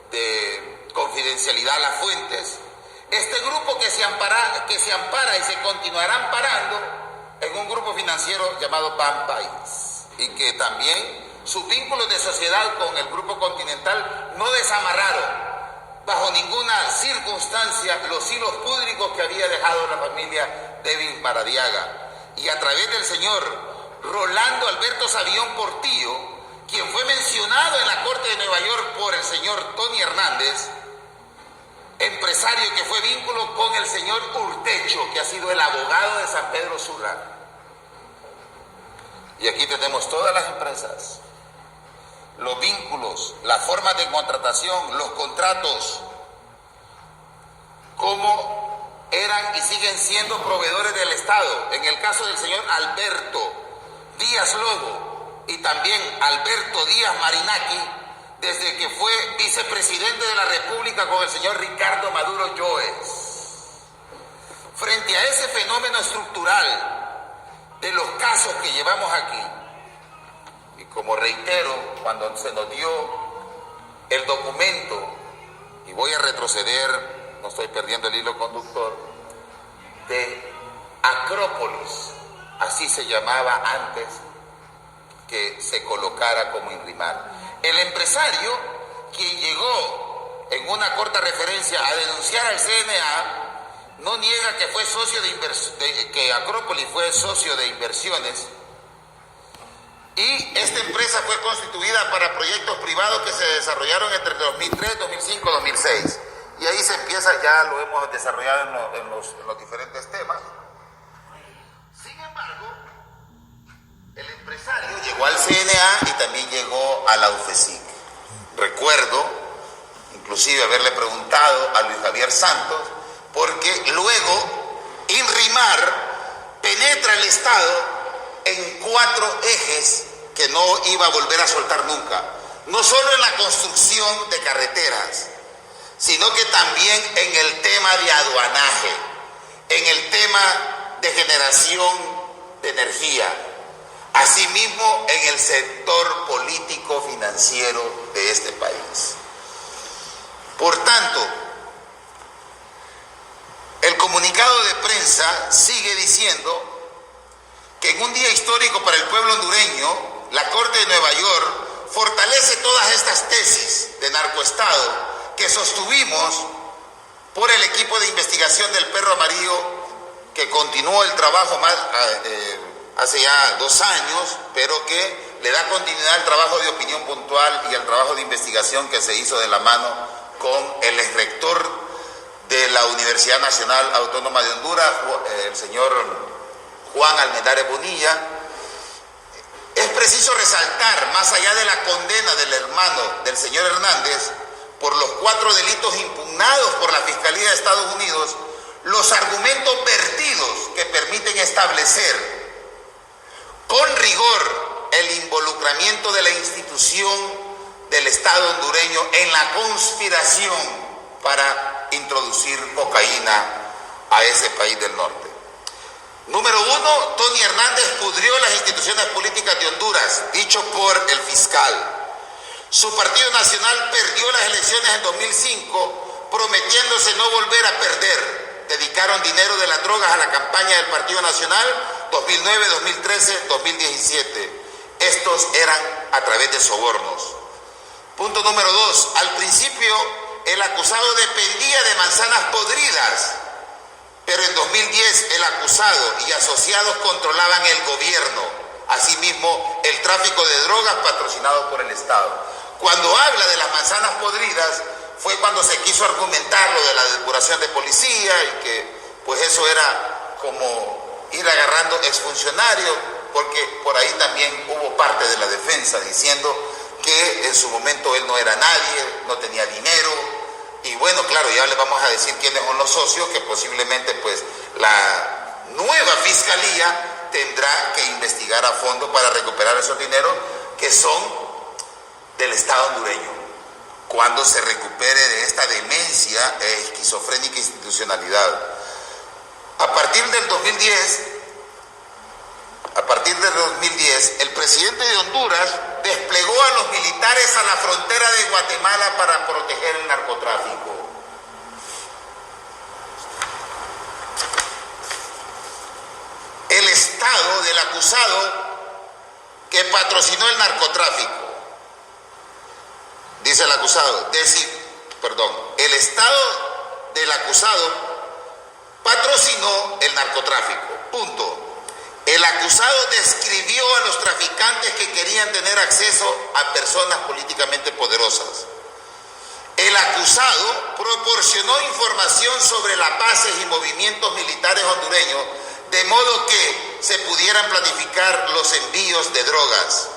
de confidencialidad las fuentes. Este grupo que se ampara y se continuará amparando en un grupo financiero llamado Ban País, y que también sus vínculos de sociedad con el Grupo Continental no desamarraron bajo ninguna circunstancia los hilos púdricos que había dejado la familia David Maradiaga. Y a través del señor Rolando Alberto Sabión Portillo, quien fue mencionado en la Corte de Nueva York por el señor Tony Hernández, empresario que fue vínculo con el señor Urtecho, que ha sido el abogado de San Pedro Sula. Y aquí tenemos todas las empresas, los vínculos, las formas de contratación, los contratos, cómo eran y siguen siendo proveedores del Estado. En el caso del señor Alberto Díaz Lobo y también Alberto Díaz Marinaki, desde que fue vicepresidente de la República con el señor Ricardo Maduro Lloes. Frente a ese fenómeno estructural de los casos que llevamos aquí, y como reitero, cuando se nos dio el documento, y voy a retroceder, no estoy perdiendo el hilo conductor, de Acrópolis, así se llamaba antes que se colocara como INRIMAR. El empresario, quien llegó en una corta referencia a denunciar al CNA, no niega que fue socio que Acrópolis fue socio de inversiones, y esta empresa fue constituida para proyectos privados que se desarrollaron entre 2003, 2005, 2006. Y ahí se empieza, ya lo hemos desarrollado en los diferentes temas. Sin embargo, el empresario llegó al CNA y también llegó a la UFESIC. Recuerdo, inclusive, haberle preguntado a Luis Javier Santos, porque luego INRIMAR penetra el Estado en 4 ejes que no iba a volver a soltar nunca. No solo en la construcción de carreteras, sino que también en el tema de aduanaje, en el tema de generación de energía, asimismo en el sector político financiero de este país. Por tanto, el comunicado de prensa sigue diciendo que en un día histórico para el pueblo hondureño, la Corte de Nueva York fortalece todas estas tesis de narcoestado que sostuvimos por el equipo de investigación del Perro Amarillo, que continuó el trabajo hace ya 2 años, pero que le da continuidad al trabajo de opinión puntual y al trabajo de investigación que se hizo de la mano con el exrector de la Universidad Nacional Autónoma de Honduras, el señor Juan Almendares Bonilla. Es preciso resaltar, más allá de la condena del hermano del señor Hernández por los 4 delitos impugnados por la Fiscalía de Estados Unidos, los argumentos vertidos que permiten establecer con rigor el involucramiento de la institución del Estado hondureño en la conspiración para introducir cocaína a ese país del norte. Número 1, Tony Hernández pudrió las instituciones políticas de Honduras, dicho por el fiscal. Su partido nacional perdió las elecciones en 2005, prometiéndose no volver a perder. Dedicaron dinero de las drogas a la campaña del Partido Nacional 2009, 2013, 2017. Estos eran a través de sobornos. Punto número 2. Al principio, el acusado dependía de manzanas podridas, pero en 2010 el acusado y asociados controlaban el gobierno, asimismo el tráfico de drogas patrocinado por el Estado. Cuando habla de las manzanas podridas, fue cuando se quiso argumentar lo de la depuración de policía y que pues eso era como ir agarrando exfuncionarios, porque por ahí también hubo parte de la defensa diciendo que en su momento él no era nadie, no tenía dinero, y bueno, claro, ya le vamos a decir quiénes son los socios, que posiblemente pues la nueva fiscalía tendrá que investigar a fondo para recuperar esos dineros que son del Estado hondureño, cuando se recupere de esta demencia e esquizofrénica institucionalidad. A partir del 2010, el presidente de Honduras desplegó a los militares a la frontera de Guatemala para proteger el narcotráfico. El Estado del acusado que patrocinó el narcotráfico, dice el acusado, el Estado del acusado patrocinó el narcotráfico, punto. El acusado describió a los traficantes que querían tener acceso a personas políticamente poderosas. El acusado proporcionó información sobre las bases y movimientos militares hondureños, de modo que se pudieran planificar los envíos de drogas.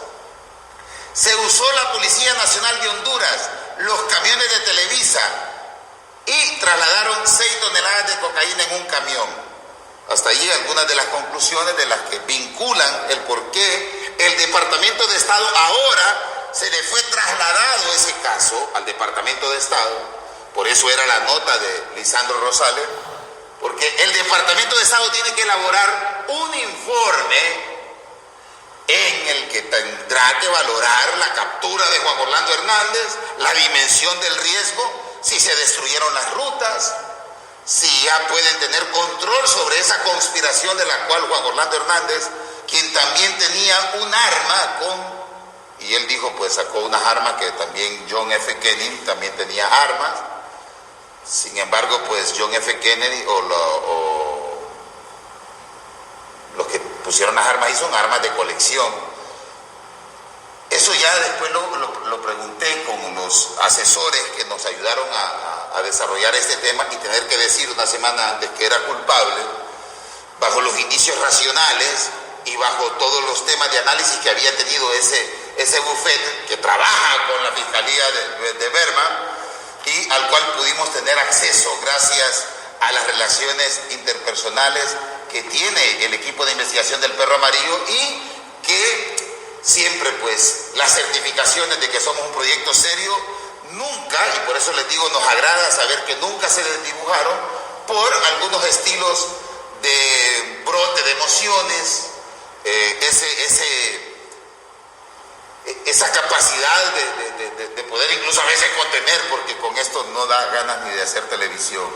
Se usó la Policía Nacional de Honduras, los camiones de Televisa, y trasladaron 6 toneladas de cocaína en un camión. Hasta allí algunas de las conclusiones de las que vinculan el por qué el Departamento de Estado ahora se le fue trasladado ese caso al Departamento de Estado. Por eso era la nota de Lisandro Rosales, porque el Departamento de Estado tiene que elaborar un informe en el que tendrá que valorar la captura de Juan Orlando Hernández, la dimensión del riesgo, si se destruyeron las rutas, si ya pueden tener control sobre esa conspiración de la cual Juan Orlando Hernández, quien también tenía un arma y él dijo, pues sacó unas armas que también John F. Kennedy también tenía armas. Sin embargo, pues John F. Kennedy o los que pusieron las armas ahí son armas de colección. Eso ya después lo pregunté con los asesores que nos ayudaron a desarrollar este tema, y tener que decir una semana antes que era culpable, bajo los indicios racionales y bajo todos los temas de análisis que había tenido ese bufete que trabaja con la Fiscalía de Berma, y al cual pudimos tener acceso gracias a las relaciones interpersonales que tiene el equipo de investigación del Perro Amarillo, y que siempre pues las certificaciones de que somos un proyecto serio nunca, y por eso les digo, nos agrada saber que nunca se desdibujaron por algunos estilos de brote de emociones, esa capacidad de poder incluso a veces contener, porque con esto no da ganas ni de hacer televisión.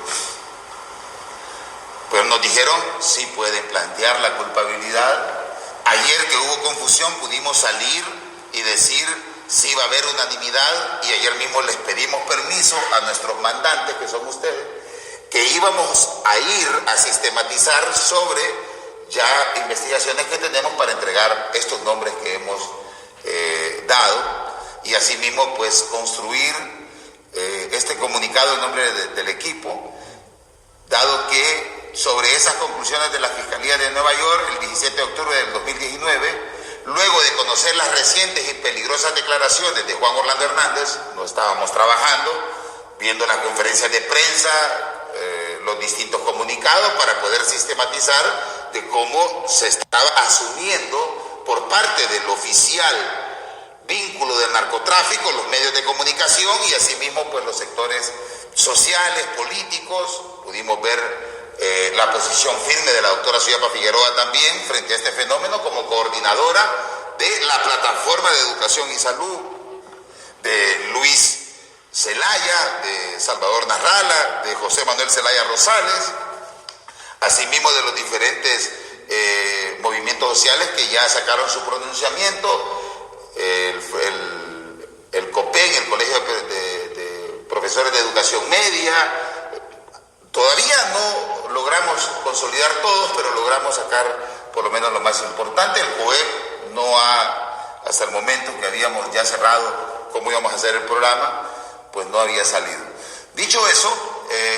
Pero nos dijeron, sí pueden plantear la culpabilidad. Ayer que hubo confusión pudimos salir y decir sí va a haber unanimidad, y ayer mismo les pedimos permiso a nuestros mandantes, que son ustedes, que íbamos a ir a sistematizar sobre ya investigaciones que tenemos para entregar estos nombres que hemos dado y asimismo pues construir este comunicado en nombre del equipo, dado que sobre esas conclusiones de la Fiscalía de Nueva York el 17 de octubre del 2019, luego de conocer las recientes y peligrosas declaraciones de Juan Orlando Hernández, no estábamos trabajando, viendo las conferencias de prensa, los distintos comunicados para poder sistematizar de cómo se estaba asumiendo por parte del oficial vínculo del narcotráfico, los medios de comunicación y asimismo pues los sectores sociales, políticos. Pudimos ver la posición firme de la doctora Suyapa Figueroa también frente a este fenómeno como coordinadora de la Plataforma de Educación y Salud, de Luis Zelaya, de Salvador Narrala, de José Manuel Zelaya Rosales, asimismo de los diferentes movimientos sociales que ya sacaron su pronunciamiento, el COPEN, el Colegio de Profesores de Educación Media. Todavía no logramos consolidar todos, pero logramos sacar por lo menos lo más importante. El COEP no ha, hasta el momento que habíamos ya cerrado cómo íbamos a hacer el programa, pues no había salido. Dicho eso,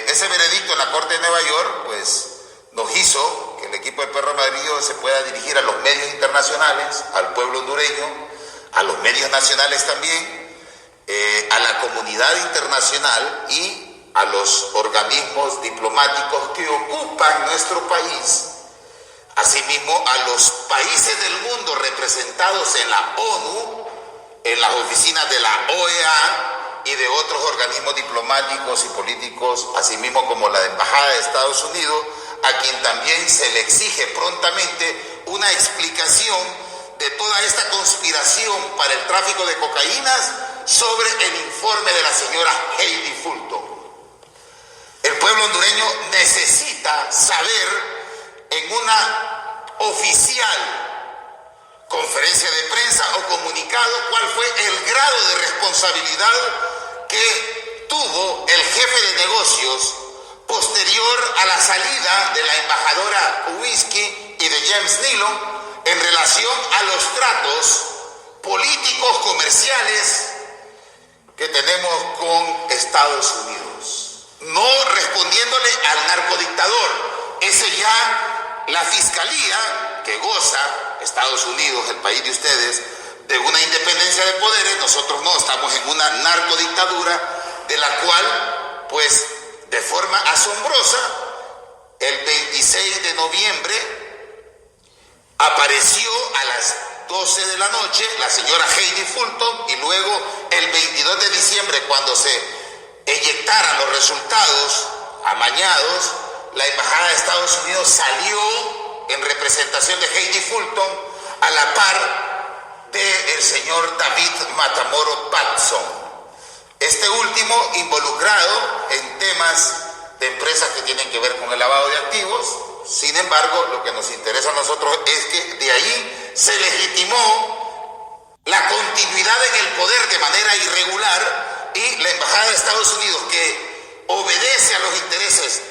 ese veredicto en la Corte de Nueva York, pues nos hizo que el equipo del Perro Amarillo se pueda dirigir a los medios internacionales, al pueblo hondureño, a los medios nacionales también, a la comunidad internacional y a los organismos diplomáticos que ocupan nuestro país, asimismo a los países del mundo representados en la ONU, en las oficinas de la OEA y de otros organismos diplomáticos y políticos, asimismo como la Embajada de Estados Unidos, a quien también se le exige prontamente una explicación de toda esta conspiración para el tráfico de cocaínas sobre el informe de la señora Heidi Fulton. El pueblo hondureño necesita saber en una oficial conferencia de prensa o comunicado cuál fue el grado de responsabilidad que tuvo el jefe de negocios posterior a la salida de la embajadora Kowinski y de James Nealon en relación a los tratos políticos comerciales que tenemos con Estados Unidos. No respondiéndole al narcodictador. Ese ya la fiscalía que goza, Estados Unidos, el país de ustedes, de una independencia de poderes, nosotros no, estamos en una narcodictadura de la cual, pues, de forma asombrosa, el 26 de noviembre apareció a las 12 de la noche la señora Heidi Fulton y luego el 22 de diciembre, cuando se eyectaran los resultados amañados, la Embajada de Estados Unidos salió en representación de Heidi Fulton a la par del señor David Matamoro Batson. Este último involucrado en temas de empresas que tienen que ver con el lavado de activos. Sin embargo, lo que nos interesa a nosotros es que de ahí se legitimó la continuidad en el poder de manera irregular y la Embajada de Estados Unidos, que obedece a los intereses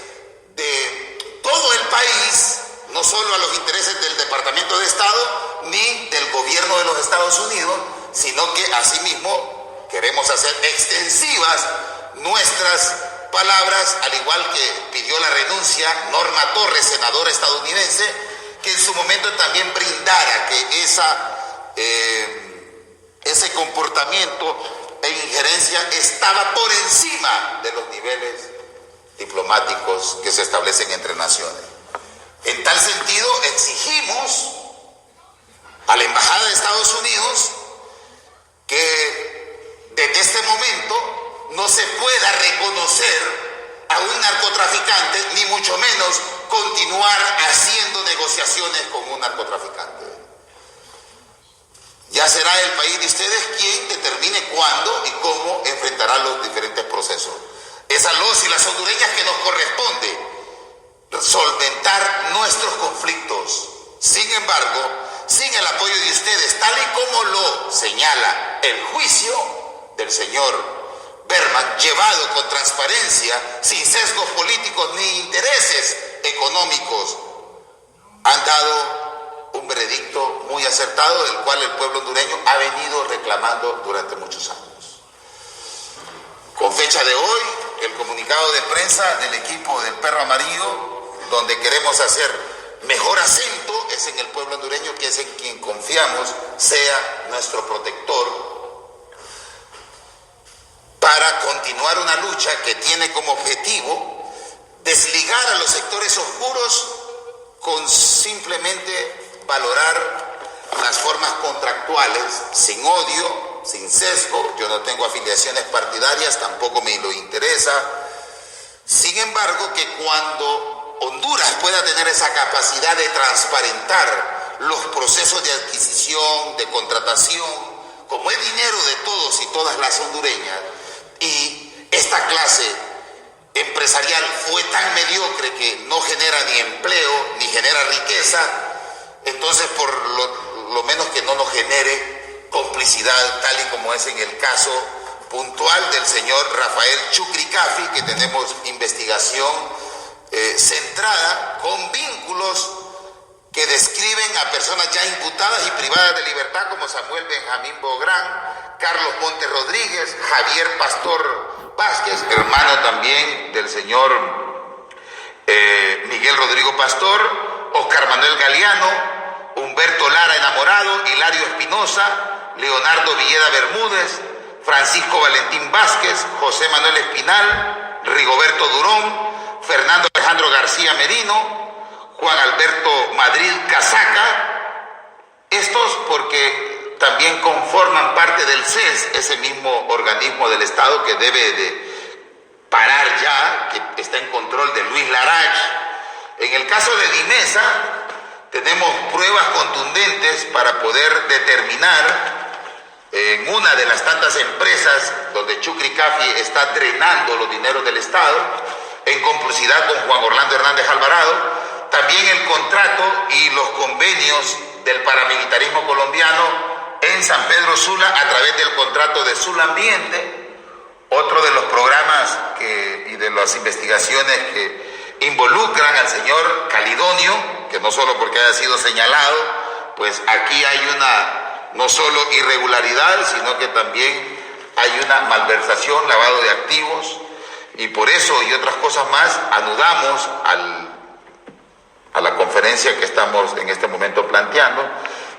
de todo el país, no solo a los intereses del Departamento de Estado ni del gobierno de los Estados Unidos, sino que asimismo queremos hacer extensivas nuestras palabras, al igual que pidió la renuncia Norma Torres, senadora estadounidense, que en su momento también brindara que ese comportamiento e injerencia estaba por encima de los niveles diplomáticos que se establecen entre naciones. En tal sentido, exigimos a la Embajada de Estados Unidos que desde este momento no se pueda reconocer a un narcotraficante, ni mucho menos continuar haciendo negociaciones con un narcotraficante. Ya será el país de ustedes quien determine cuándo y cómo enfrentará los diferentes procesos. Es a los y las hondureñas que nos corresponde solventar nuestros conflictos. Sin embargo, sin el apoyo de ustedes, tal y como lo señala el juicio del señor Berman, llevado con transparencia, sin sesgos políticos ni intereses económicos, han dado un veredicto muy acertado, del cual el pueblo hondureño ha venido reclamando. reclamando durante muchos años. Con fecha de hoy, el comunicado de prensa del equipo del Perro Amarillo, donde queremos hacer mejor acento, es en el pueblo hondureño, que es en quien confiamos sea nuestro protector, para continuar una lucha que tiene como objetivo desligar a los sectores oscuros con simplemente valorar las formas contractuales, sin odio, sin sesgo. Yo no tengo afiliaciones partidarias, tampoco me lo interesa. Sin embargo, que cuando Honduras pueda tener esa capacidad de transparentar los procesos de adquisición, de contratación, como es dinero de todos y todas las hondureñas, y esta clase empresarial fue tan mediocre que no genera ni empleo ni genera riqueza, entonces por lo menos que no nos genere complicidad, tal y como es en el caso puntual del señor Rafael Chucricafi, que tenemos investigación centrada con vínculos que describen a personas ya imputadas y privadas de libertad como Samuel Benjamín Bográn, Carlos Montes Rodríguez, Javier Pastor Vázquez, hermano también del señor Miguel Rodrigo Pastor, Oscar Manuel Galeano, Humberto Lara Enamorado, Hilario Espinosa, Leonardo Villeda Bermúdez, Francisco Valentín Vázquez, José Manuel Espinal, Rigoberto Durón, Fernando Alejandro García Merino, Juan Alberto Madrid Casaca, estos porque también conforman parte del CES, ese mismo organismo del Estado que debe de parar ya, que está en control de Luis Larach. En el caso de Dimesa, tenemos pruebas contundentes para poder determinar en una de las tantas empresas donde Chucricafi está drenando los dineros del Estado, en complicidad con Juan Orlando Hernández Alvarado, también el contrato y los convenios del paramilitarismo colombiano en San Pedro Sula a través del contrato de Sulambiente, otro de los programas y de las investigaciones que involucran al señor Calidonio, que no solo porque haya sido señalado, pues aquí hay una no solo irregularidad, sino que también hay una malversación, lavado de activos, y por eso y otras cosas más anudamos a la conferencia que estamos en este momento planteando.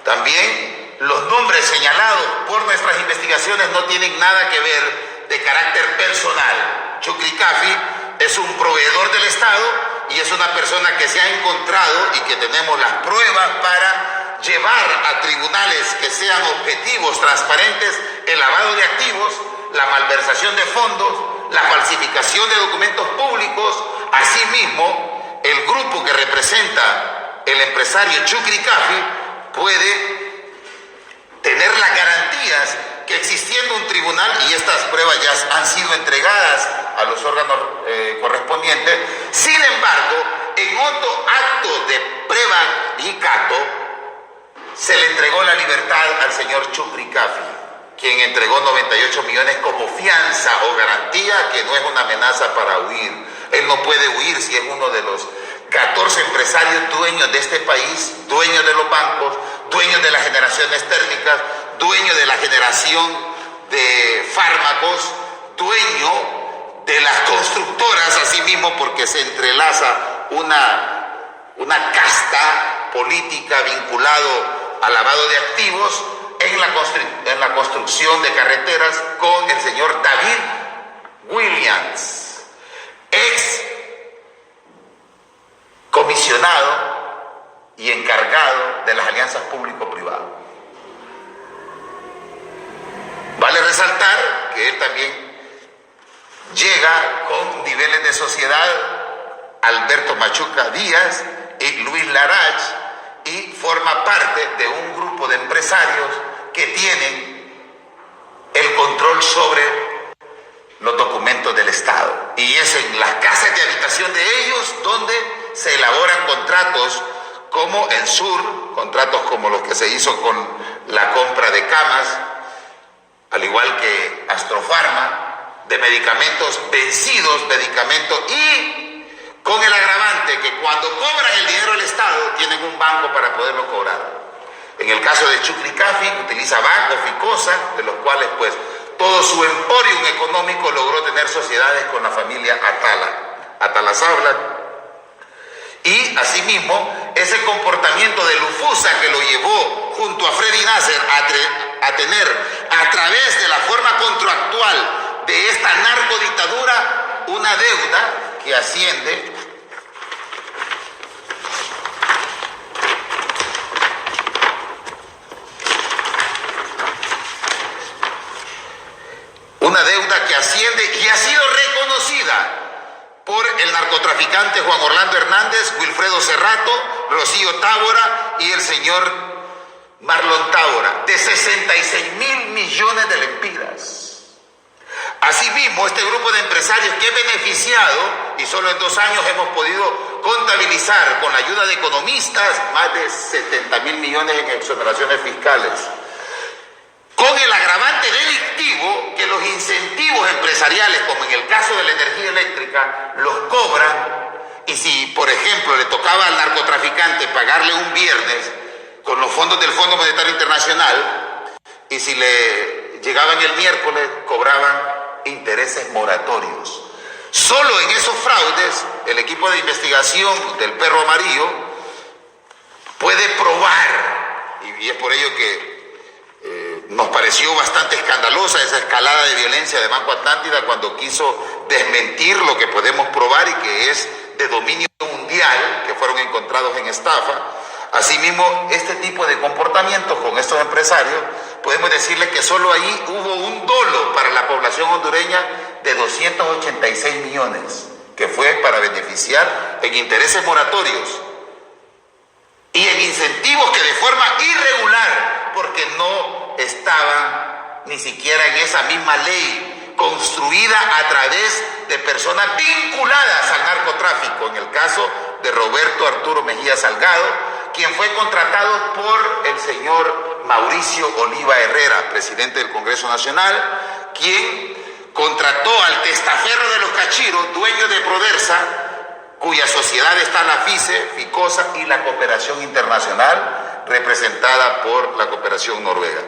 También los nombres señalados por nuestras investigaciones no tienen nada que ver de carácter personal. Chucricafi es un proveedor del Estado y es una persona que se ha encontrado y que tenemos las pruebas para llevar a tribunales que sean objetivos, transparentes, el lavado de activos, la malversación de fondos, la falsificación de documentos públicos. Asimismo, el grupo que representa el empresario Chucricafi puede tener las garantías que existiendo un tribunal, y estas pruebas ya han sido entregadas a los órganos correspondientes, sin embargo, en otro acto de prevaricato se le entregó la libertad al señor Chucricafi, quien entregó 98 millones como fianza o garantía, que no es una amenaza para huir. Él no puede huir si es uno de los 14 empresarios dueños de este país, dueños de los bancos, dueños de las generaciones térmicas, dueños de la generación de fármacos, dueño de las constructoras, asimismo, porque se entrelaza una casta política vinculado al lavado de activos en la construcción de carreteras con el señor David Williams, ex comisionado y encargado de las alianzas público-privadas. Vale resaltar que él también llega con niveles de sociedad Alberto Machuca Díaz y Luis Larach, y forma parte de un grupo de empresarios que tienen el control sobre los documentos del Estado. Y es en las casas de habitación de ellos donde se elaboran contratos como en Sur, contratos como los que se hizo con la compra de camas, al igual que Astrofarma, de medicamentos vencidos, y con el agravante que cuando cobran el dinero del Estado tienen un banco para poderlo cobrar. En el caso de Chucricafi, utiliza Banco, Ficosa, de los cuales pues todo su emporium económico logró tener sociedades con la familia Atalazábal. Y asimismo, ese comportamiento de Lufusa que lo llevó junto a Freddy Nasser a tener, a través de la forma contractual de esta narcodictadura, una deuda que asciende y ha sido reconocida por el narcotraficante Juan Orlando Hernández, Wilfredo Cerrato, Rocío Tábora y el señor Marlon Tábora, de 66.000 millones de lempiras. Asimismo, este grupo de empresarios que he beneficiado, y solo en 2 años hemos podido contabilizar con la ayuda de economistas más de 70.000 millones en exoneraciones fiscales, con el agravante delictivo que los incentivos empresariales, como en el caso de la energía eléctrica, los cobran, y si, por ejemplo, le tocaba al narcotraficante pagarle un viernes con los fondos del Fondo Monetario Internacional, y si le llegaban el miércoles, cobraban intereses moratorios. Solo en esos fraudes, el equipo de investigación del Perro Amarillo puede probar, y es por ello que nos pareció bastante escandalosa esa escalada de violencia de Banco Atlántida cuando quiso desmentir lo que podemos probar y que es de dominio mundial, que fueron encontrados en estafa. Asimismo, este tipo de comportamientos con estos empresarios, podemos decirles que solo ahí hubo un dolo para la población hondureña de 286 millones, que fue para beneficiar en intereses moratorios y en incentivos que de forma irregular, porque no estaban ni siquiera en esa misma ley construida a través de personas vinculadas al narcotráfico, en el caso de Roberto Arturo Mejía Salgado, quien fue contratado por el señor Mauricio Oliva Herrera, presidente del Congreso Nacional, quien contrató al testaferro de los Cachiros, dueño de Prodersa, cuya sociedad está la FICE, Ficosa y la Cooperación Internacional, representada por la Cooperación Noruega.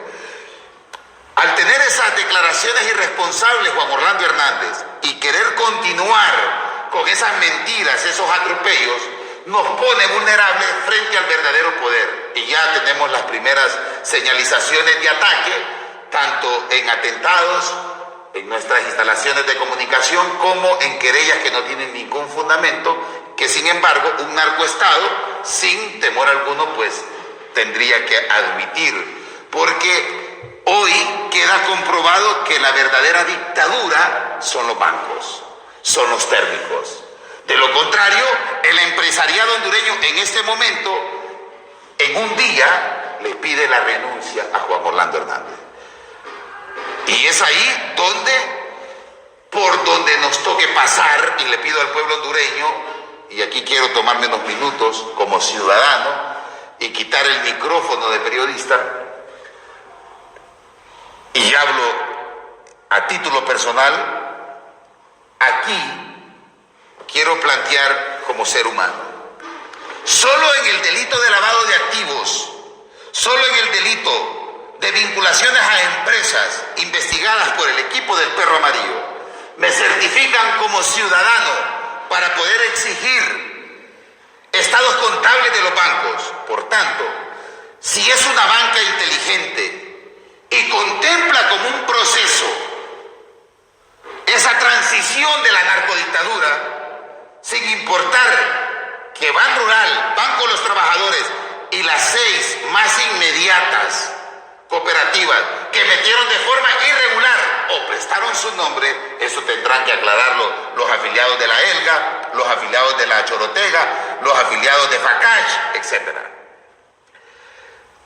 Al tener esas declaraciones irresponsables, Juan Orlando Hernández, y querer continuar con esas mentiras, esos atropellos, nos pone vulnerables frente al verdadero poder. Y ya tenemos las primeras señalizaciones de ataque, tanto en atentados, en nuestras instalaciones de comunicación, como en querellas que no tienen ningún fundamento, que sin embargo un narcoestado, sin temor alguno, pues tendría que admitir. Porque hoy queda comprobado que la verdadera dictadura son los bancos, son los térmicos. De lo contrario, el empresariado hondureño en este momento, en un día, le pide la renuncia a Juan Orlando Hernández. Y es ahí por donde nos toque pasar, y le pido al pueblo hondureño, y aquí quiero tomarme unos minutos como ciudadano y quitar el micrófono de periodista, y hablo a título personal, aquí quiero plantear como ser humano. Solo en el delito de lavado de activos, solo en el delito de vinculaciones a empresas investigadas por el equipo del Perro Amarillo, me certifican como ciudadano para poder exigir estados contables de los bancos. Por tanto, si es una banca inteligente y contempla como un proceso esa transición de la narcodictadura, sin importar que Ban Rural, Banco de los Trabajadores y las 6 más inmediatas cooperativas que metieron de forma irregular o prestaron su nombre, eso tendrán que aclararlo los afiliados de la ELGA, los afiliados de la Chorotega, los afiliados de FACACH, etc.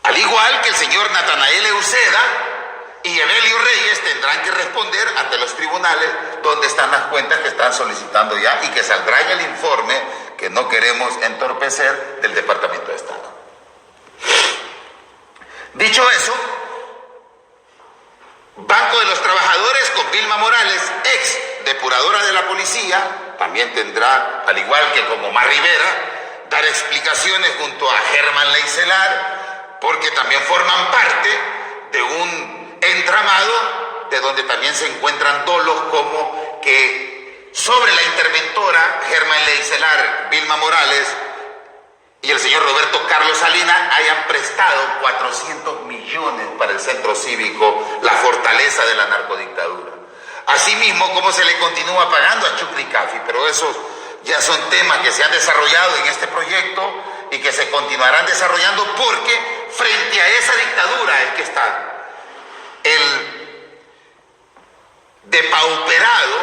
Al igual que el señor Natanael Uceda y Evelio Reyes tendrán que responder ante los tribunales donde están las cuentas que están solicitando ya y que saldrá en el informe que no queremos entorpecer del Departamento de Estado. Dicho eso, Banco de los Trabajadores con Vilma Morales, ex depuradora de la policía, también tendrá, al igual que con Omar Rivera, dar explicaciones junto a Germán Leicelar porque también forman parte de un entramado de donde también se encuentran dolos como que sobre la interventora Germán Leicelar, Vilma Morales y el señor Roberto Carlos Salinas hayan prestado 400 millones para el centro cívico, la fortaleza de la narcodictadura. Asimismo, cómo se le continúa pagando a Chucri Cafi, pero esos ya son temas que se han desarrollado en este proyecto y que se continuarán desarrollando, porque frente a esa dictadura es que está el depauperado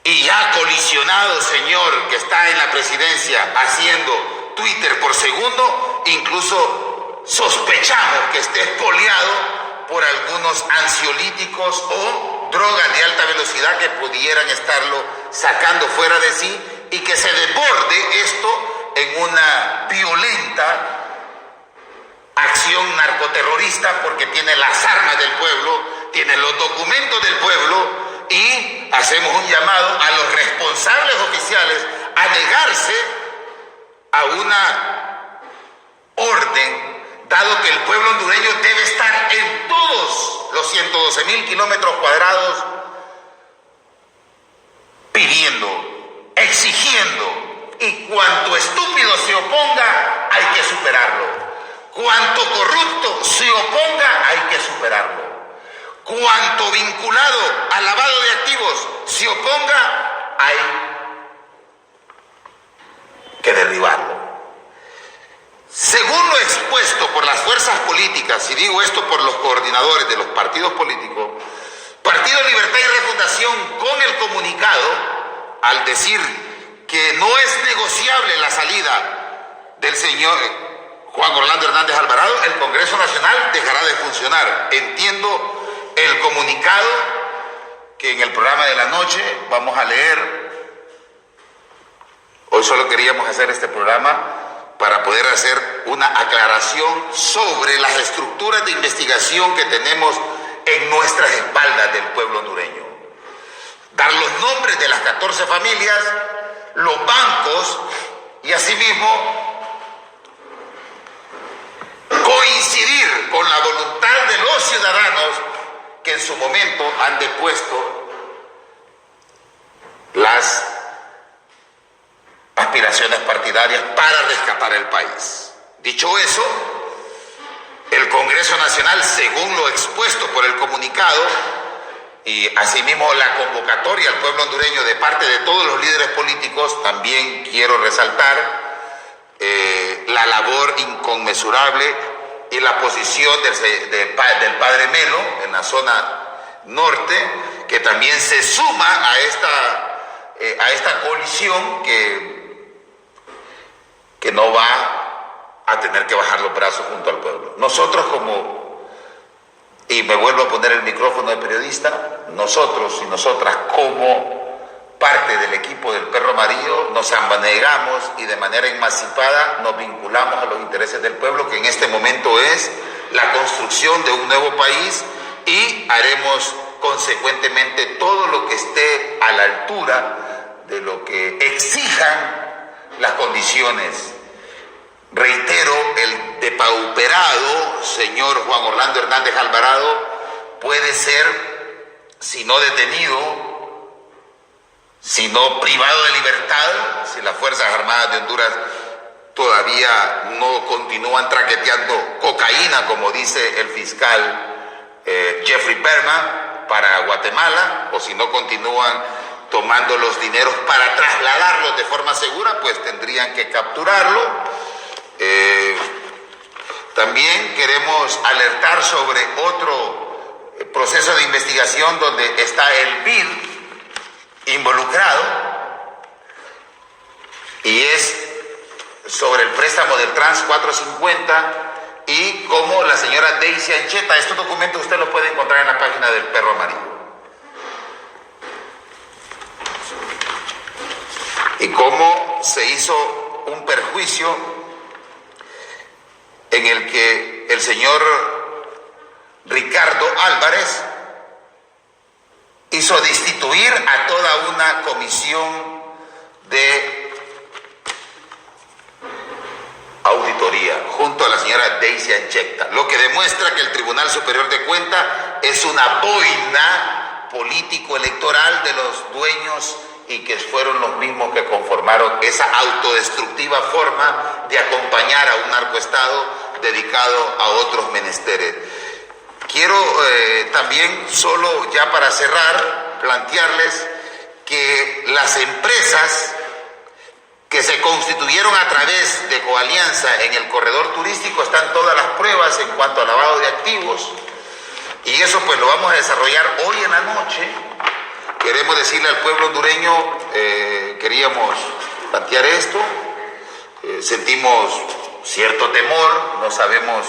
y ya colisionado señor que está en la presidencia haciendo Twitter por segundo. Incluso sospechamos que esté expoliado por algunos ansiolíticos o drogas de alta velocidad que pudieran estarlo sacando fuera de sí, y que se desborde esto en una violenta acción narcoterrorista, porque tiene las armas del pueblo, tiene los documentos del pueblo, y hacemos un llamado a los responsables oficiales a negarse a una orden, dado que el pueblo hondureño debe estar en todos los 112.000 kilómetros cuadrados pidiendo, exigiendo, y cuanto estúpido se oponga hay que superarlo, cuanto corrupto se oponga hay que superarlo, cuanto vinculado al lavado de activos se oponga hay que derribarlo. Según lo expuesto por las fuerzas políticas, y digo esto por los coordinadores de los partidos políticos, Partido Libertad y Refundación, con el comunicado, al decir que no es negociable la salida del señor Juan Orlando Hernández Alvarado, el Congreso Nacional dejará de funcionar. Entiendo el comunicado que en el programa de la noche vamos a leer. Hoy solo queríamos hacer este programa para poder hacer una aclaración sobre las estructuras de investigación que tenemos en nuestras espaldas del pueblo hondureño. Dar los nombres de las 14 familias, los bancos, y asimismo coincidir con la voluntad de los ciudadanos que en su momento han depuesto las aspiraciones partidarias para rescatar el país. Dicho eso, el Congreso Nacional, según lo expuesto por el comunicado, y asimismo la convocatoria al pueblo hondureño de parte de todos los líderes políticos, también quiero resaltar la labor inconmensurable y la posición del padre Melo en la zona norte, que también se suma a esta coalición que no va a tener que bajar los brazos junto al pueblo. Nosotros y me vuelvo a poner el micrófono de periodista, nosotros y nosotras como parte del equipo del Perro Amarillo nos abnegamos y de manera emancipada nos vinculamos a los intereses del pueblo, que en este momento es la construcción de un nuevo país, y haremos consecuentemente todo lo que esté a la altura de lo que exijan las condiciones. Reitero, el depauperado señor Juan Orlando Hernández Alvarado puede ser, si no detenido, si no privado de libertad, si las Fuerzas Armadas de Honduras todavía no continúan traqueteando cocaína, como dice el fiscal Jeffrey Berman, para Guatemala, o si no continúan tomando los dineros para trasladarlos de forma segura, pues tendrían que capturarlo. También queremos alertar sobre otro proceso de investigación donde está el BID involucrado, y es sobre el préstamo del Trans 450 y cómo la señora Daisy Ancheta, estos documentos usted los puede encontrar en la página del Perro Amarillo, y cómo se hizo un perjuicio en el que el señor Ricardo Álvarez hizo destituir a toda una comisión de auditoría. Colombia, junto a la señora Daisy Ancheta, lo que demuestra que el Tribunal Superior de Cuentas es una boina político-electoral de los dueños y que fueron los mismos que conformaron esa autodestructiva forma de acompañar a un narcoestado dedicado a otros menesteres. Quiero también, solo ya para cerrar, plantearles que las empresas que se constituyeron a través de coalianza en el corredor turístico están todas las pruebas en cuanto a lavado de activos, y eso pues lo vamos a desarrollar hoy en la noche. Queremos decirle al pueblo hondureño, queríamos plantear esto, sentimos cierto temor, no sabemos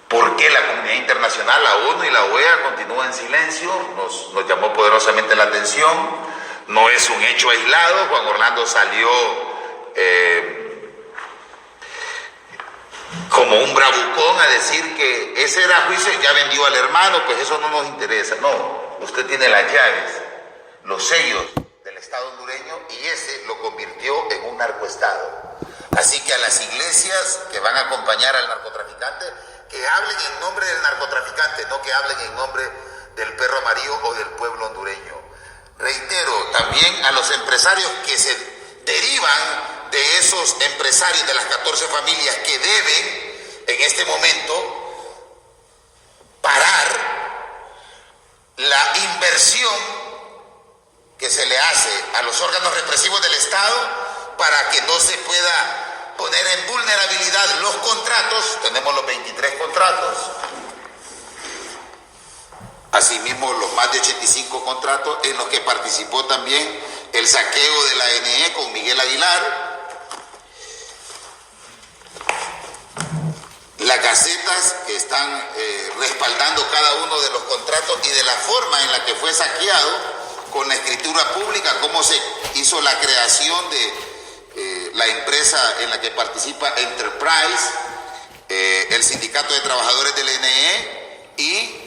por qué la comunidad internacional, la ONU y la OEA continúan en silencio. Nos llamó poderosamente la atención. No es un hecho aislado. Juan Orlando salió como un bravucón a decir que ese era juicio, ya vendió al hermano, pues eso no nos interesa. No, usted tiene las llaves, los sellos del Estado hondureño, y ese lo convirtió en un narcoestado. Así que a las iglesias que van a acompañar al narcotraficante, que hablen en nombre del narcotraficante, no que hablen en nombre del perro amarillo o del pueblo hondureño. Reitero, también a los empresarios que se derivan de esos empresarios de las 14 familias que deben en este momento parar la inversión que se le hace a los órganos represivos del Estado para que no se pueda poner en vulnerabilidad los contratos. Tenemos los 23 contratos, asimismo los más de 85 contratos en los que participó también el saqueo de la ANE con Miguel Aguilar, las gacetas que están respaldando cada uno de los contratos y de la forma en la que fue saqueado con la escritura pública, cómo se hizo la creación de la empresa en la que participa Enterprise, el sindicato de trabajadores del NE y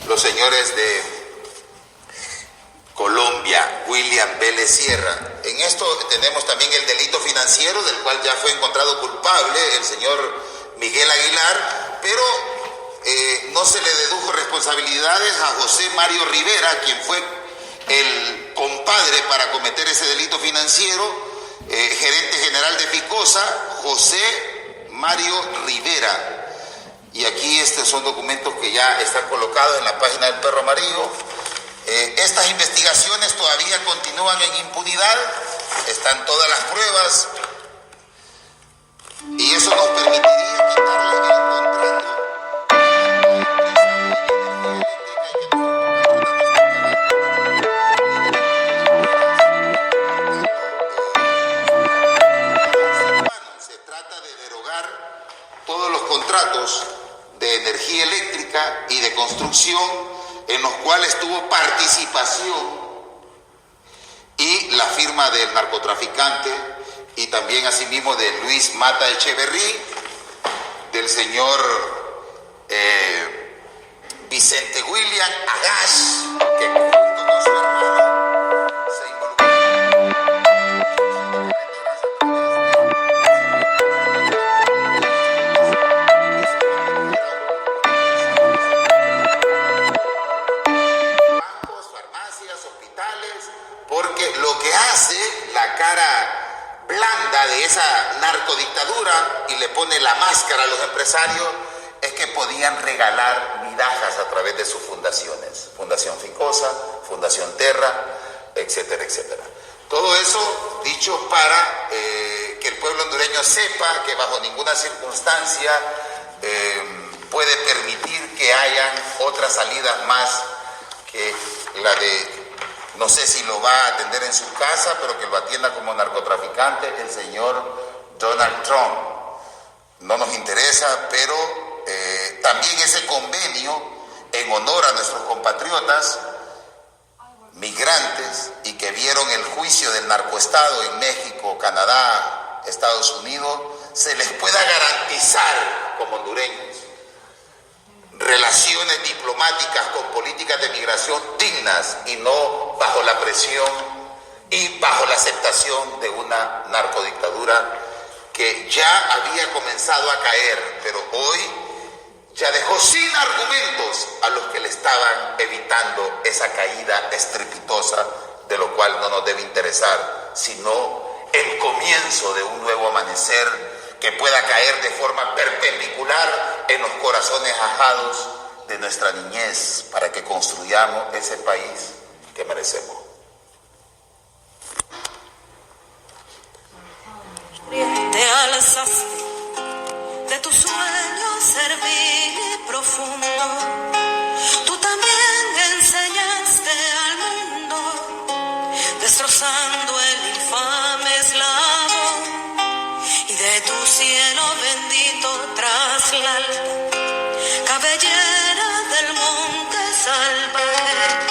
los señores de Colombia, William Vélez Sierra. En esto tenemos también el delito financiero, del cual ya fue encontrado culpable el señor Miguel Aguilar, pero no se le dedujo responsabilidades a José Mario Rivera, quien fue el compadre para cometer ese delito financiero, gerente general de Picosa, José Mario Rivera. Y aquí estos son documentos que ya están colocados en la página del Perro Amarillo. Estas investigaciones todavía continúan en impunidad, están todas las pruebas, y eso nos permitiría quitarle el contrato. Se trata de derogar todos los contratos de energía eléctrica y de construcción en los cuales tuvo participación y la firma del narcotraficante, y también asimismo de Luis Mata Echeverrí, del señor Vicente William Agash, que junto con su hermano se involucró. Porque lo que hace la cara blanda de esa narcodictadura y le pone la máscara a los empresarios es que podían regalar migajas a través de sus fundaciones, Fundación Ficosa, Fundación Terra, etcétera, etcétera. Todo eso dicho para que el pueblo hondureño sepa que bajo ninguna circunstancia puede permitir que hayan otras salidas más que la de, no sé si lo va a atender en su casa, pero que lo atienda como narcotraficante el señor Donald Trump. No nos interesa, pero también ese convenio en honor a nuestros compatriotas migrantes y que vieron el juicio del narcoestado en México, Canadá, Estados Unidos, se les pueda garantizar como hondureños relaciones diplomáticas con políticas de migración dignas y no bajo la presión y bajo la aceptación de una narcodictadura que ya había comenzado a caer, pero hoy ya dejó sin argumentos a los que le estaban evitando esa caída estrepitosa, de lo cual no nos debe interesar, sino el comienzo de un nuevo amanecer que pueda caer de forma perpendicular en los corazones ajados de nuestra niñez, para que construyamos ese país que merecemos. Te alzaste de tu sueño servil y profundo. Tú también enseñaste al mundo, destrozando el infame eslavo, y de tu cielo bendito tras la alta cabellera del monte salvaje